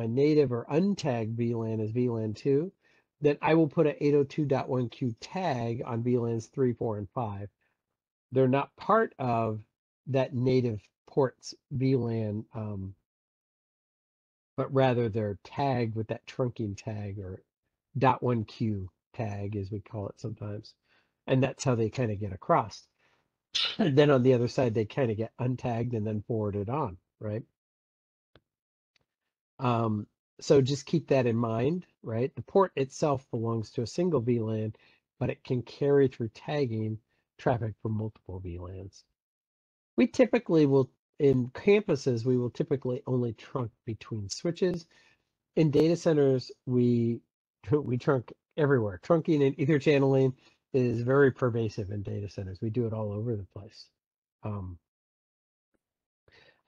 native or untagged VLAN is VLAN 2, then I will put an 802.1q tag on VLANs 3, 4, and 5. They're not part of that native port's VLAN, but rather they're tagged with that trunking tag, or .1q tag, as we call it sometimes. And that's how they kind of get across. And then on the other side, they kind of get untagged and then forwarded on, right? So just keep that in mind, right? The port itself belongs to a single VLAN, but it can carry through tagging traffic from multiple VLANs. We typically will, in campuses, we will typically only trunk between switches. In data centers, we trunk everywhere. Trunking and ether channeling is very pervasive in data centers. We do it all over the place. I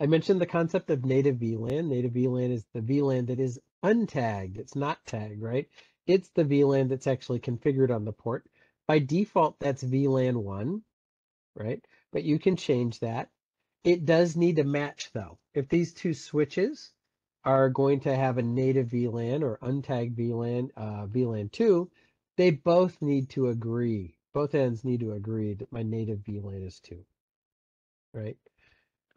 mentioned the concept of native VLAN. Native VLAN is the VLAN that is untagged. It's not tagged, right? It's the VLAN that's actually configured on the port. By default, that's VLAN 1, right? But you can change that. It does need to match, though. If these two switches are going to have a native VLAN or untagged VLAN, VLAN 2, they both need to agree. Both ends need to agree that my native VLAN is 2, right?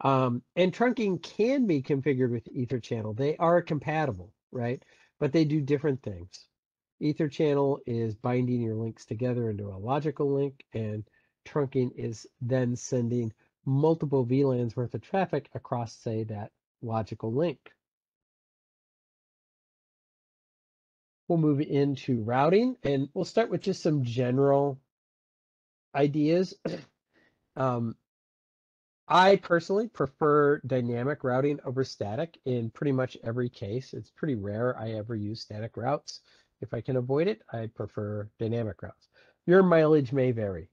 And trunking can be configured with ether channel. They are compatible, right? But they do different things. Ether channel is binding your links together into a logical link, and trunking is then sending multiple VLANs worth of traffic across, say, that logical link. We'll move into routing, and we'll start with just some general ideas. I personally prefer dynamic routing over static in pretty much every case. It's pretty rare I ever use static routes. If I can avoid it, I prefer dynamic routes. Your mileage may vary.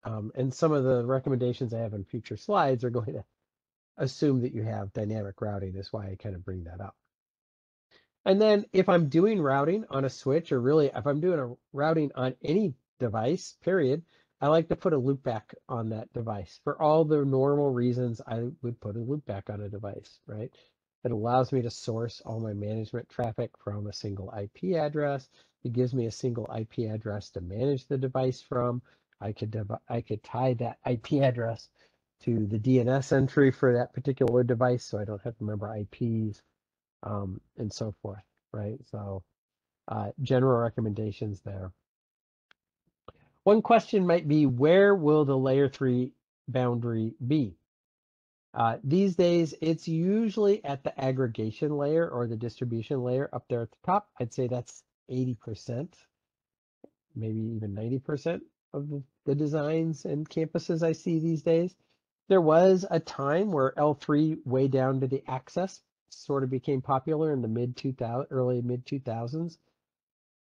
And some of the recommendations I have in future slides are going to assume that you have dynamic routing. Is why I kind of bring that up. And then if I'm doing routing on a switch, or really if I'm doing a routing on any device, period, I like to put a loopback on that device for all the normal reasons I would put a loopback on a device, right? It allows me to source all my management traffic from a single IP address. It gives me a single IP address to manage the device from. I could tie that IP address to the DNS entry for that particular device, so I don't have to remember IPs, and so forth, right? So general recommendations there. One question might be, where will the layer 3 boundary be? These days, it's usually at the aggregation layer or the distribution layer up there at the top. I'd say that's 80%, maybe even 90% of the designs and campuses I see these days. There was a time where L3 way down to the access sort of became popular in the early mid-2000s.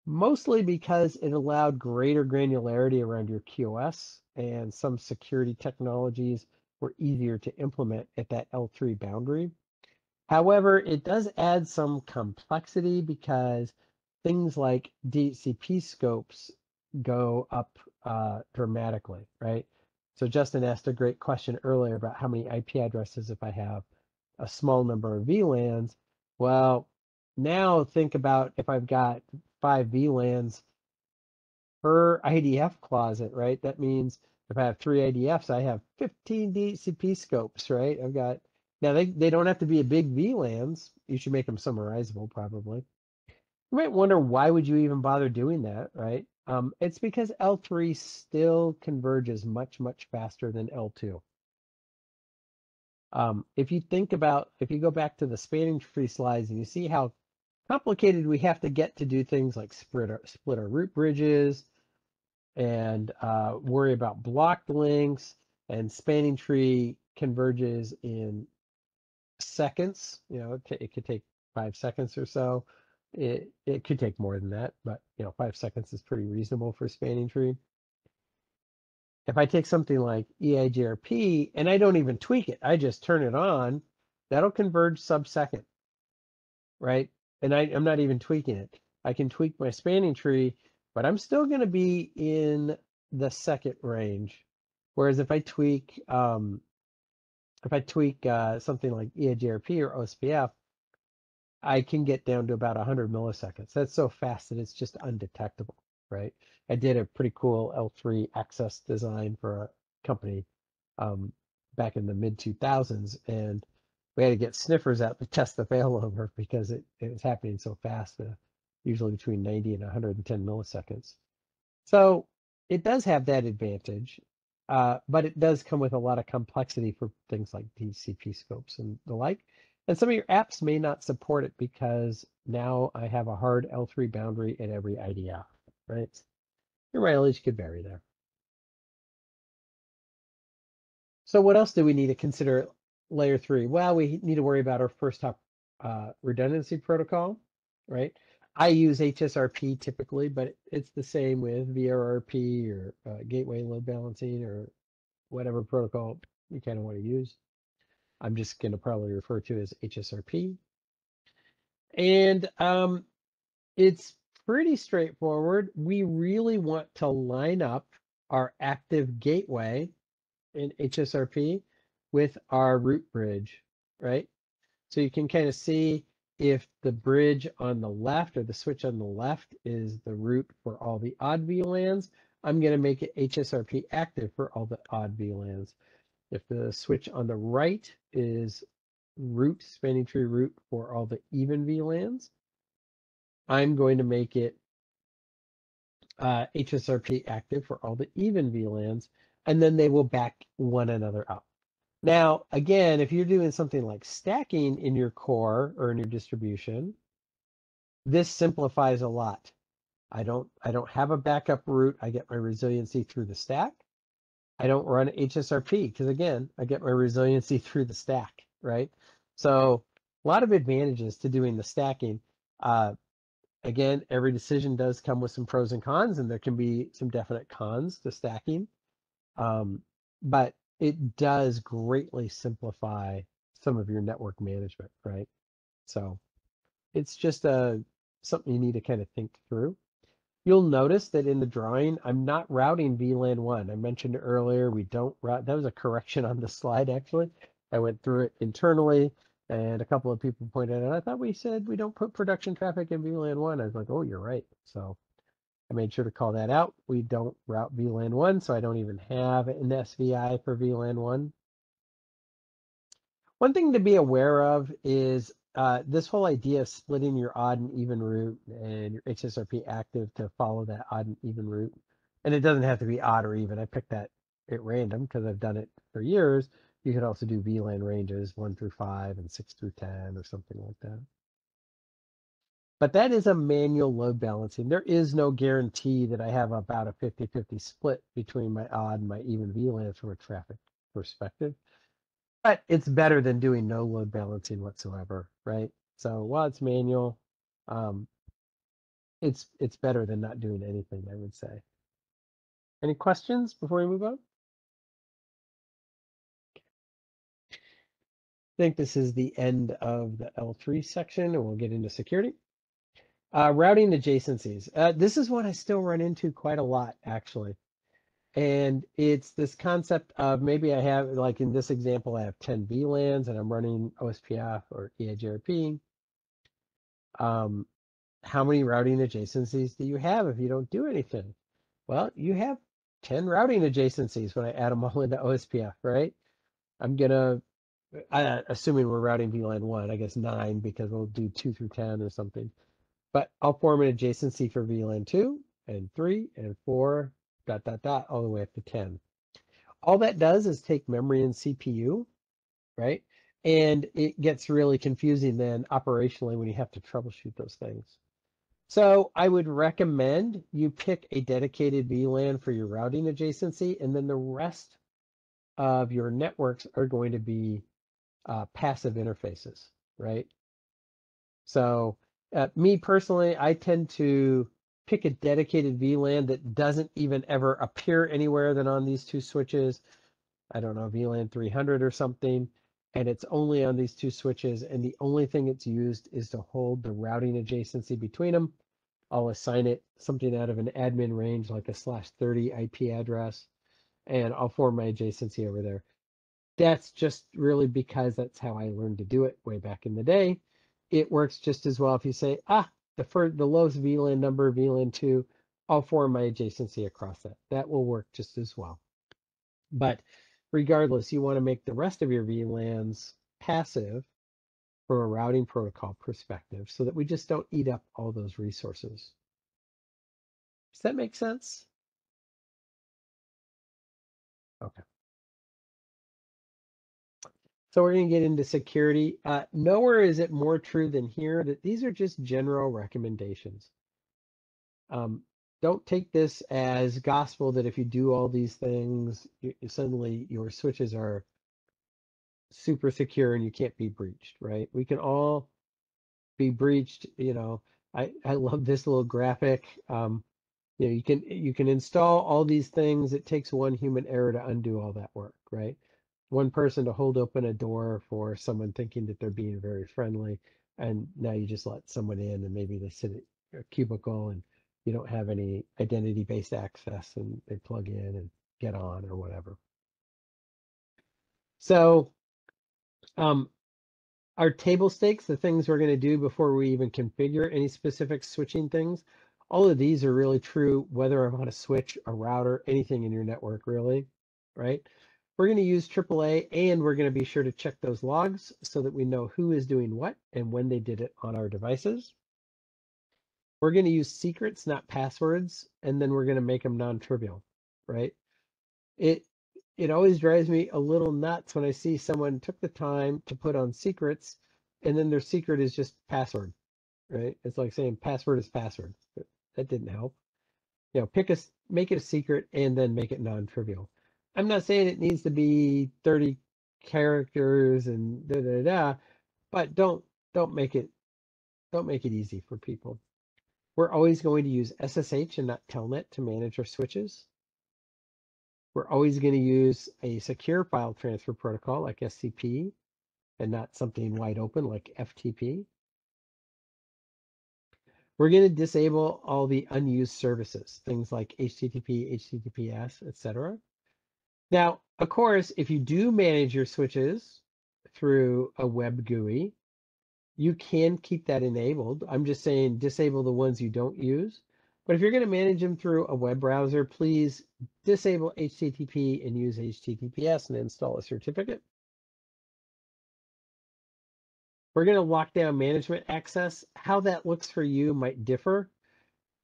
Mostly because it allowed greater granularity around your QoS, and some security technologies were easier to implement at that L3 boundary. However, it does add some complexity because things like DHCP scopes go up dramatically, right? So Justin asked a great question earlier about how many IP addresses if I have a small number of VLANs. Well, now think about if I've got 5 VLANs per IDF closet, right? That means if I have 3 IDFs, I have 15 DHCP scopes, right? I've got, now they don't have to be a big VLANs. You should make them summarizable probably. You might wonder, why would you even bother doing that, right? It's because L3 still converges much, much faster than L2. If you go back to the spanning tree slides and you see how complicated we have to get to do things like split our root bridges and worry about blocked links, and spanning tree converges in seconds. It could take 5 seconds or so. It could take more than that, but 5 seconds is pretty reasonable for spanning tree. If I take something like EIGRP and I don't even tweak it, I just turn it on, that'll converge sub-second, right? And I'm not even tweaking it. I can tweak my spanning tree, but I'm still going to be in the second range. Whereas if I tweak something like EIGRP or OSPF, I can get down to about 100 milliseconds. That's so fast that it's just undetectable, right? I did a pretty cool L3 access design for a company back in the mid-2000s, and we had to get sniffers out to test the failover because it was happening so fast, usually between 90 and 110 milliseconds. So it does have that advantage, but it does come with a lot of complexity for things like DHCP scopes and the like. And some of your apps may not support it because now I have a hard L3 boundary at every IDF, right? Your mileage could vary there. So what else do we need to consider at layer 3? Well, we need to worry about our first hop redundancy protocol, right? I use HSRP typically, but it's the same with VRRP or gateway load balancing or whatever protocol you kind of want to use. I'm just going to probably refer to it as HSRP. And it's pretty straightforward. We really want to line up our active gateway in HSRP with our root bridge, right? So you can kind of see if the bridge on the left or the switch on the left is the root for all the odd VLANs, I'm going to make it HSRP active for all the odd VLANs. If the switch on the right is root, spanning tree root for all the even VLANs, I'm going to make it HSRP active for all the even VLANs, and then they will back one another up. Now, again, if you're doing something like stacking in your core or in your distribution, this simplifies a lot. I don't have a backup route. I get my resiliency through the stack. I don't run HSRP because, again, I get my resiliency through the stack, right? So a lot of advantages to doing the stacking. Again, every decision does come with some pros and cons, and there can be some definite cons to stacking. But it does greatly simplify some of your network management, right? So it's just something you need to kind of think through. You'll notice that in the drawing, I'm not routing VLAN 1. I mentioned earlier, we don't route. That was a correction on the slide, actually. I went through it internally, and a couple of people pointed out, I thought we said we don't put production traffic in VLAN 1. I was like, oh, you're right. So I made sure to call that out. We don't route VLAN 1, so I don't even have an SVI for VLAN 1. One thing to be aware of is this whole idea of splitting your odd and even route and your HSRP active to follow that odd and even route. And it doesn't have to be odd or even. I picked that at random because I've done it for years. You could also do VLAN ranges 1 through 5 and 6 through 10 or something like that. But that is a manual load balancing. There is no guarantee that I have about a 50-50 split between my odd and my even VLANs from a traffic perspective. But it's better than doing no load balancing whatsoever, right? So while it's manual, it's better than not doing anything, I would say. Any questions before we move on? I think this is the end of the L3 section, and we'll get into security. Routing adjacencies. This is one I still run into quite a lot, actually. And it's this concept of maybe I have, like in this example, I have 10 VLANs and I'm running OSPF or EIGRP. How many routing adjacencies do you have if you don't do anything? Well, you have 10 routing adjacencies when I add them all into OSPF, right? I'm gonna, assuming we're routing VLAN 1, I guess 9 because we'll do 2 through 10 or something. But I'll form an adjacency for VLAN 2 and 3 and 4, ... all the way up to 10. All that does is take memory and CPU, right? And it gets really confusing then operationally when you have to troubleshoot those things. So I would recommend you pick a dedicated VLAN for your routing adjacency, and then the rest of your networks are going to be passive interfaces, right? So me personally, I tend to pick a dedicated VLAN that doesn't even ever appear anywhere than on these two switches. I don't know, VLAN 300 or something, and it's only on these two switches, and the only thing it's used is to hold the routing adjacency between them. I'll assign it something out of an admin range like a /30 IP address, and I'll form my adjacency over there. That's just really because that's how I learned to do it way back in the day. It works just as well if you say, the lowest VLAN number, VLAN 2, I'll form my adjacency across that. That will work just as well. But regardless, you want to make the rest of your VLANs passive from a routing protocol perspective so that we just don't eat up all those resources. Does that make sense? Okay. So we're going to get into security. Nowhere is it more true than here that these are just general recommendations. Don't take this as gospel that if you do all these things, suddenly your switches are super secure and you can't be breached, right? We can all be breached. I love this little graphic. You can install all these things. It takes one human error to undo all that work, right? One person to hold open a door for someone thinking that they're being very friendly, and now you just let someone in, and maybe they sit at a cubicle and you don't have any identity-based access, and they plug in and get on or whatever. So our table stakes, the things we're going to do before we even configure any specific switching things, all of these are really true whether I'm on a switch, a router, anything in your network, really, right? We're going to use AAA, and we're going to be sure to check those logs so that we know who is doing what and when they did it on our devices. We're going to use secrets, not passwords, and then we're going to make them non-trivial, right? It always drives me a little nuts when I see someone took the time to put on secrets and then their secret is just password, right? It's like saying password is password. That didn't help. You know, make it a secret and then make it non-trivial. I'm not saying it needs to be 30 characters and but don't make it easy for people. We're always going to use SSH and not Telnet to manage our switches. We're always going to use a secure file transfer protocol like SCP and not something wide open like FTP. We're going to disable all the unused services, things like HTTP, HTTPS, etc. Now, of course, if you do manage your switches through a web GUI, you can keep that enabled. I'm just saying disable the ones you don't use. But if you're going to manage them through a web browser, please disable HTTP and use HTTPS and install a certificate. We're going to lock down management access. How that looks for you might differ.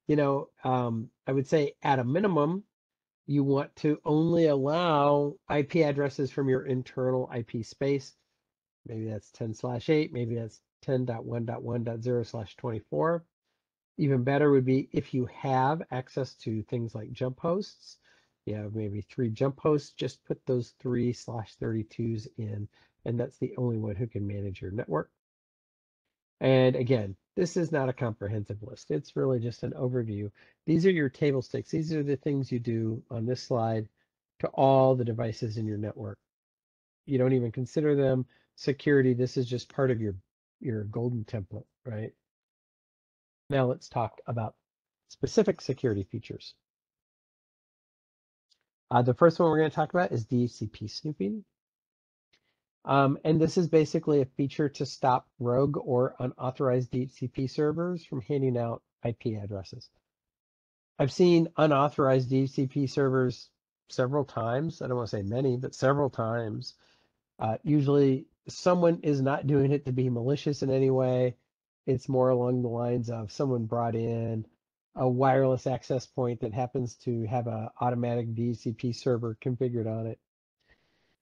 You know, I would say at a minimum, you want to only allow IP addresses from your internal IP space. Maybe that's 10/8, maybe that's 10.1.1.0/24. Even better would be if you have access to things like jump hosts. You have maybe 3 jump hosts, just put those 3/32s in, and that's the only one who can manage your network. And again, this is not a comprehensive list. It's really just an overview. These are your table stakes. These are the things you do on this slide to all the devices in your network. You don't even consider them security. This is just part of your golden template, right? Now let's talk about specific security features. The first one we're going to talk about is DHCP snooping. And this is basically a feature to stop rogue or unauthorized DHCP servers from handing out IP addresses. I've seen unauthorized DHCP servers several times. I don't want to say many, but several times. Usually someone is not doing it to be malicious in any way. It's more along the lines of someone brought in a wireless access point that happens to have an automatic DHCP server configured on it.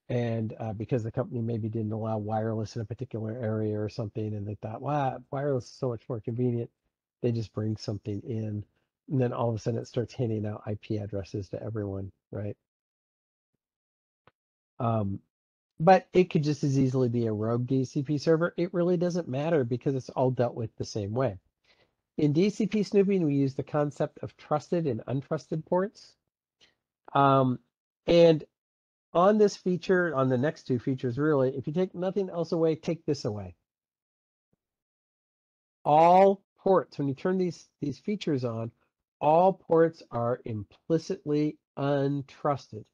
And because the company maybe didn't allow wireless in a particular area or something, and they thought, wow, wireless is so much more convenient, they just bring something in. And then all of a sudden it starts handing out IP addresses to everyone, right? But it could just as easily be a rogue DHCP server. It really doesn't matter because it's all dealt with the same way. In DHCP snooping, we use the concept of trusted and untrusted ports. And on this feature, on the next 2 features, really, if you take nothing else away, take this away. All ports, when you turn these features on, all ports are implicitly untrusted.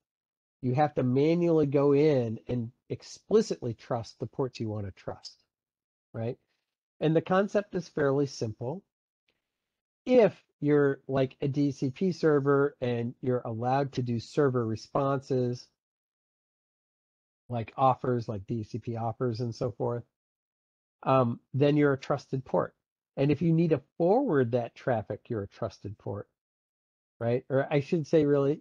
You have to manually go in and explicitly trust the ports you want to trust, right? And the concept is fairly simple. If you're like a DHCP server and you're allowed to do server responses, like offers, like DHCP offers and so forth, then you're a trusted port. And if you need to forward that traffic, you're a trusted port, right? Or I should say, really,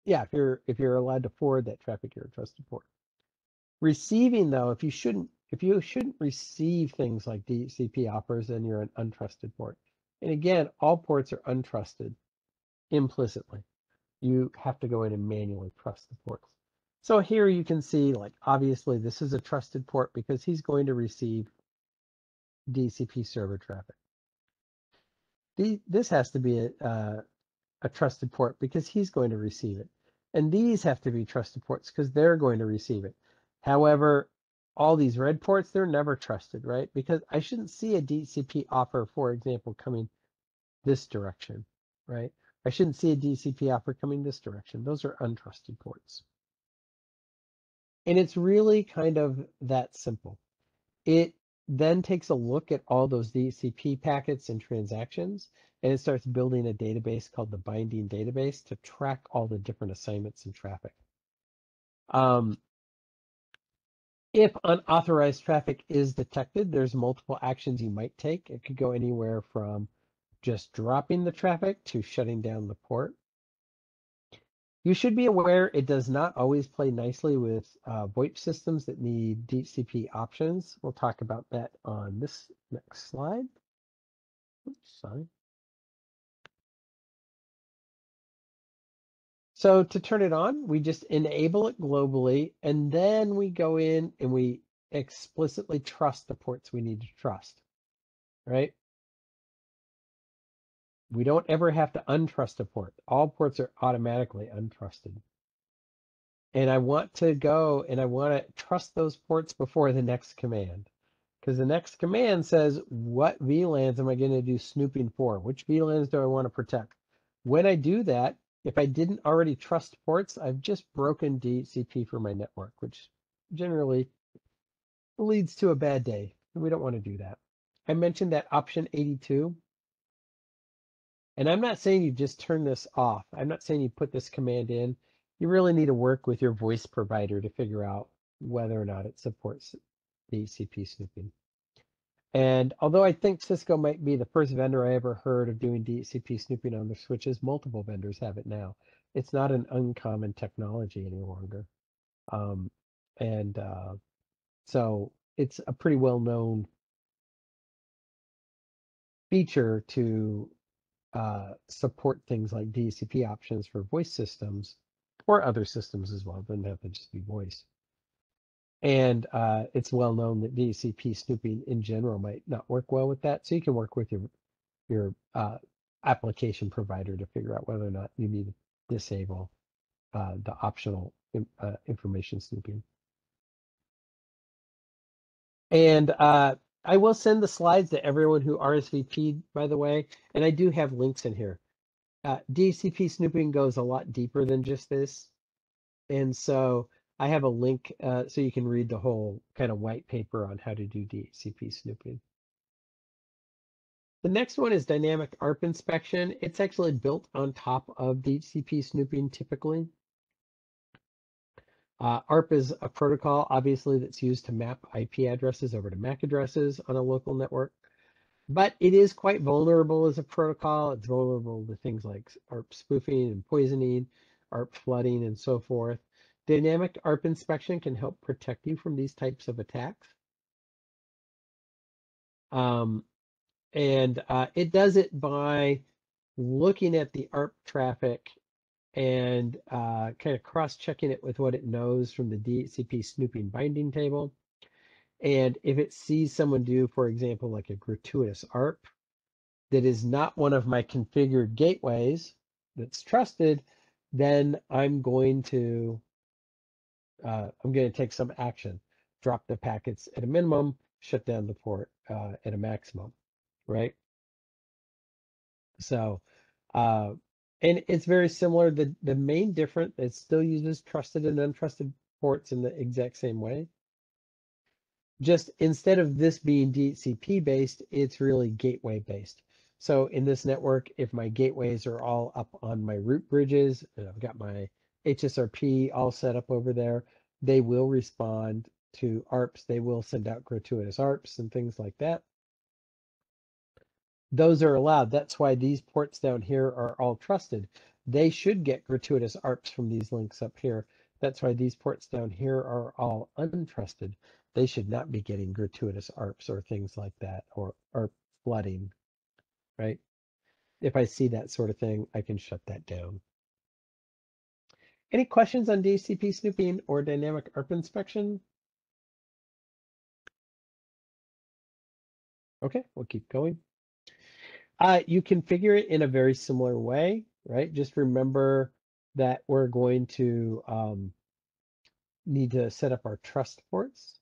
yeah, if you're allowed to forward that traffic, you're a trusted port. Receiving, though, if you shouldn't receive things like DHCP offers, then you're an untrusted port. And again, all ports are untrusted implicitly. You have to go in and manually trust the ports. So here you can see, like, obviously this is a trusted port because he's going to receive DHCP server traffic. This has to be a trusted port because he's going to receive it. And these have to be trusted ports because they're going to receive it. However, all these red ports, they're never trusted, right? Because I shouldn't see a DHCP offer, for example, coming this direction, right? I shouldn't see a DHCP offer coming this direction. Those are untrusted ports. And it's really kind of that simple. It then takes a look at all those DHCP packets and transactions, and it starts building a database called the binding database to track all the different assignments and traffic. If unauthorized traffic is detected, there's multiple actions you might take. It could go anywhere from just dropping the traffic to shutting down the port. You should be aware it does not always play nicely with VoIP systems that need DHCP options. We'll talk about that on this next slide. Oops, sorry. So to turn it on, we just enable it globally, and then we go in and we explicitly trust the ports we need to trust, right? We don't ever have to untrust a port. All ports are automatically untrusted. And I want to go and I want to trust those ports before the next command. Because the next command says, what VLANs am I going to do snooping for? Which VLANs do I want to protect? When I do that, if I didn't already trust ports, I've just broken DHCP for my network, which generally leads to a bad day. We don't want to do that. I mentioned that option 82. And I'm not saying you just turn this off. I'm not saying you put this command in. You really need to work with your voice provider to figure out whether or not it supports DHCP snooping. And although I think Cisco might be the first vendor I ever heard of doing DHCP snooping on their switches, multiple vendors have it now. It's not an uncommon technology any longer. So it's a pretty well-known feature to support things like DHCP options for voice systems or other systems as well. It doesn't have to just be voice. And it's well known that DHCP snooping in general might not work well with that. So you can work with your application provider to figure out whether or not you need to disable the optional information snooping. And I will send the slides to everyone who RSVP'd, by the way, and I do have links in here. DHCP snooping goes a lot deeper than just this. And so I have a link so you can read the whole kind of white paper on how to do DHCP snooping. The next one is dynamic ARP inspection. It's actually built on top of DHCP snooping typically. ARP is a protocol, obviously, that's used to map IP addresses over to MAC addresses on a local network. But it is quite vulnerable as a protocol. It's vulnerable to things like ARP spoofing and poisoning, ARP flooding, and so forth. Dynamic ARP inspection can help protect you from these types of attacks. It does it by looking at the ARP traffic and kind of cross-checking it with what it knows from the DHCP snooping binding table. And if it sees someone do, for example, like a gratuitous ARP that is not one of my configured gateways that's trusted, then I'm going to take some action, drop the packets at a minimum, shut down the port at a maximum, right? So, and it's very similar. The main difference, it still uses trusted and untrusted ports in the exact same way. Just instead of this being DHCP based, it's really gateway based. So in this network, if my gateways are all up on my root bridges, and I've got my HSRP all set up over there, they will respond to ARPs. They will send out gratuitous ARPs and things like that. Those are allowed. That's why these ports down here are all trusted. They should get gratuitous ARPs from these links up here. That's why these ports down here are all untrusted. They should not be getting gratuitous ARPs or things like that, or flooding, right? If I see that sort of thing, I can shut that down. Any questions on DHCP snooping or dynamic ARP inspection? Okay, we'll keep going. You configure it in a very similar way, right? Just remember that we're going to need to set up our trust ports.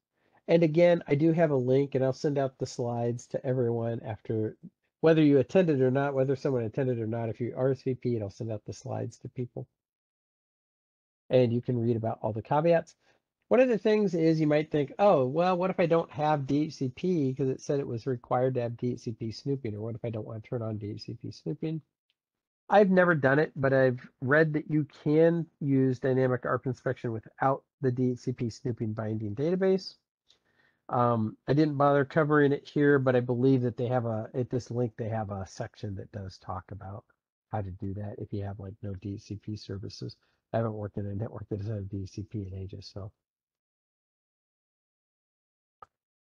And again, I do have a link, and I'll send out the slides to everyone after, whether you attended or not, whether someone attended or not. If you RSVP, I'll send out the slides to people. And you can read about all the caveats. One of the things is you might think, oh, well, what if I don't have DHCP because it said it was required to have DHCP snooping, or what if I don't want to turn on DHCP snooping? I've never done it, but I've read that you can use dynamic ARP inspection without the DHCP snooping binding database. I didn't bother covering it here, but I believe that they have at this link, they have a section that does talk about how to do that if you have like no DHCP services. I haven't worked in a network that has had DHCP in ages, so.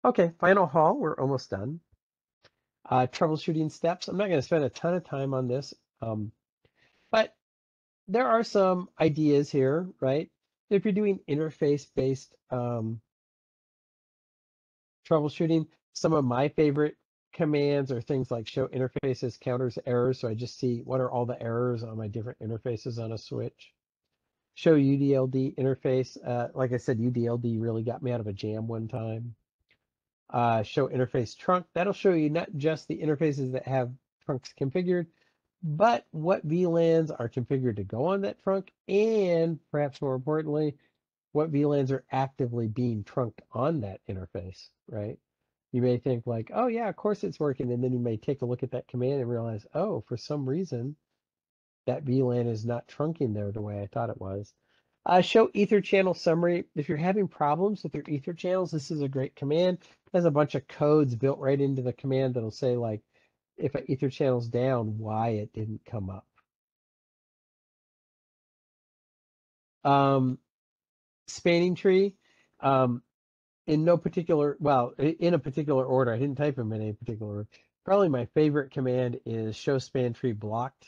Okay, final haul, we're almost done. Troubleshooting steps. I'm not going to spend a ton of time on this, but there are some ideas here, right? If you're doing interface-based troubleshooting, some of my favorite commands are things like show interfaces counters errors. So I just see what are all the errors on my different interfaces on a switch. Show UDLD interface. Like I said, UDLD really got me out of a jam one time. Show interface trunk. That'll show you not just the interfaces that have trunks configured, but what VLANs are configured to go on that trunk, and perhaps more importantly, what VLANs are actively being trunked on that interface, right? You may think like, oh yeah, of course it's working. And then you may take a look at that command and realize, oh, for some reason, that VLAN is not trunking there the way I thought it was. Show ether channel summary. If you're having problems with your ether channels, this is a great command. It has a bunch of codes built right into the command that'll say like, if an ether channel's down, why it didn't come up. Spanning tree. In no particular, well, in a particular order. I didn't type them in any particular order. Probably my favorite command is show span tree blocked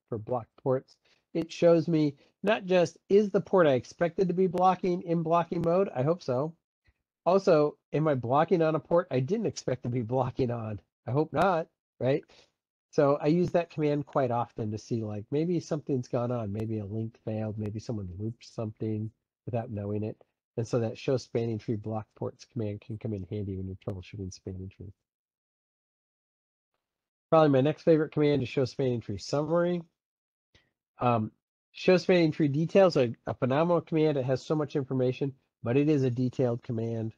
for blocked ports. It shows me not just is the port I expected to be blocking in blocking mode. I hope so. Also, am I blocking on a port I didn't expect to be blocking on? I hope not, right? So I use that command quite often to see like maybe something's gone on. Maybe a link failed. Maybe someone looped something without knowing it. And so that show spanning tree block ports command can come in handy when you're troubleshooting spanning tree. Probably my next favorite command is show spanning tree summary. Show spanning tree details are a phenomenal command. It has so much information, but it is a detailed command.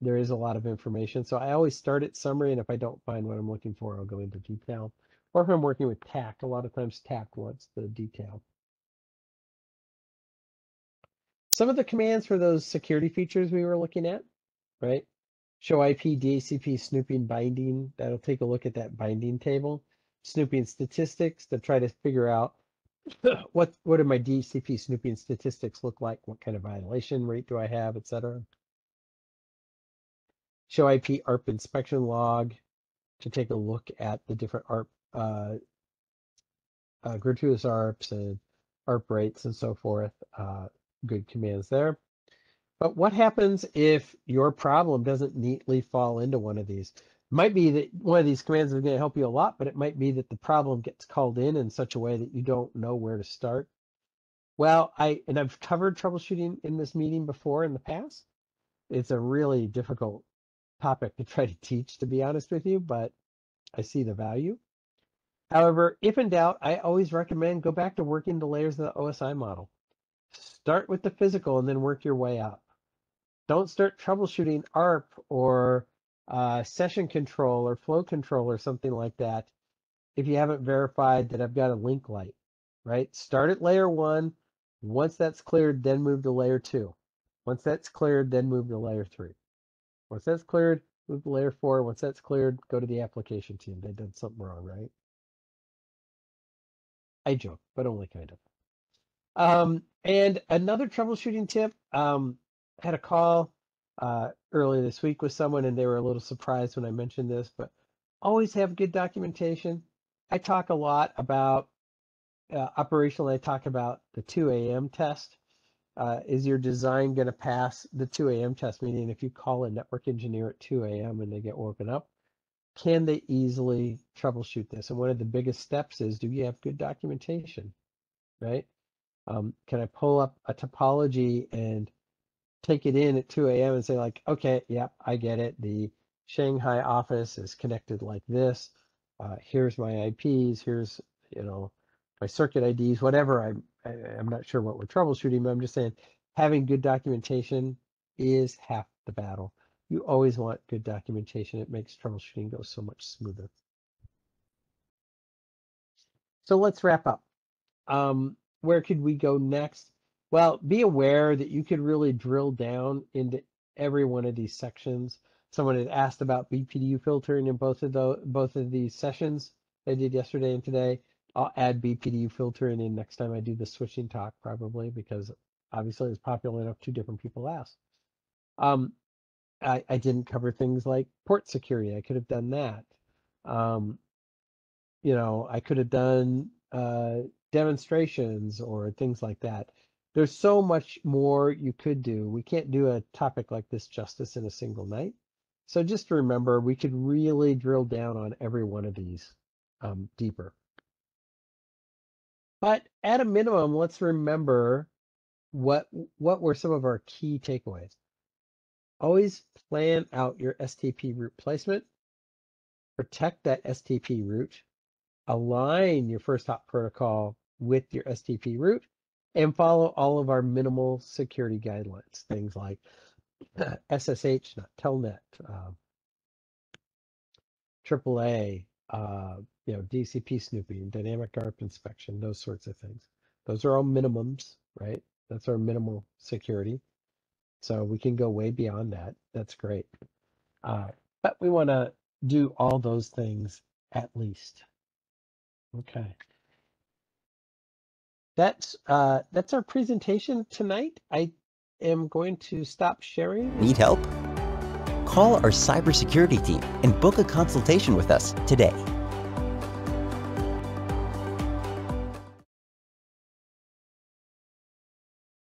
There is a lot of information. So I always start at summary, and if I don't find what I'm looking for, I'll go into detail. Or if I'm working with TAC, a lot of times TAC wants the detail. Some of the commands for those security features we were looking at, right? Show IP, DHCP, snooping, binding. That'll take a look at that binding table. Snooping statistics to try to figure out what do my DHCP snooping statistics look like? What kind of violation rate do I have, etc. Show IP ARP inspection log to take a look at the different ARP, gratuitous ARPs and ARP rates and so forth. Good commands there. But what happens if your problem doesn't neatly fall into one of these? It might be that one of these commands is going to help you a lot, but it might be that the problem gets called in such a way that you don't know where to start. Well, I've covered troubleshooting in this meeting before in the past. It's a really difficult topic to try to teach, to be honest with you, but I see the value. However, if in doubt, I always recommend go back to working the layers of the OSI model. Start with the physical and then work your way up. Don't start troubleshooting ARP or session control or flow control or something like that if you haven't verified that I've got a link light, right? Start at layer 1. Once that's cleared, then move to layer 2. Once that's cleared, then move to layer 3. Once that's cleared, move to layer 4. Once that's cleared, go to the application team. They did something wrong, right? I joke, but only kind of. And another troubleshooting tip, had a call earlier this week with someone and they were a little surprised when I mentioned this, but always have good documentation. I talk a lot about operationally, I talk about the 2 a.m. test. Is your design going to pass the 2 a.m. test? Meaning if you call a network engineer at 2 a.m. and they get woken up, can they easily troubleshoot this? And one of the biggest steps is, do you have good documentation, right? Can I pull up a topology and take it in at 2 a.m. and say like, okay, yeah, I get it. The Shanghai office is connected like this. Here's my IPs. Here's, my circuit IDs, whatever. I'm not sure what we're troubleshooting, but I'm just saying having good documentation is half the battle. You always want good documentation. It makes troubleshooting go so much smoother. So let's wrap up. Where could we go next? Well, be aware that you could really drill down into every one of these sections. Someone had asked about BPDU filtering in both of these sessions I did yesterday and today. I'll add BPDU filtering in next time I do the switching talk, probably, because obviously it's popular enough 2 different people asked. I didn't cover things like port security. I could have done that. You know, I could have done demonstrations or things like that. There's so much more you could do. We can't do a topic like this justice in a single night. So just remember, we could really drill down on every one of these deeper. But at a minimum, let's remember what were some of our key takeaways. Always plan out your STP route placement. Protect that STP route. Align your first hop protocol with your STP route, and follow all of our minimal security guidelines. Things like SSH, not Telnet, AAA, you know, DHCP snooping, dynamic ARP inspection, those sorts of things. Those are all minimums, right? That's our minimal security. So we can go way beyond that. That's great. But we want to do all those things at least. Okay. That's our presentation tonight. I am going to stop sharing. Need help? Call our cybersecurity team and book a consultation with us today.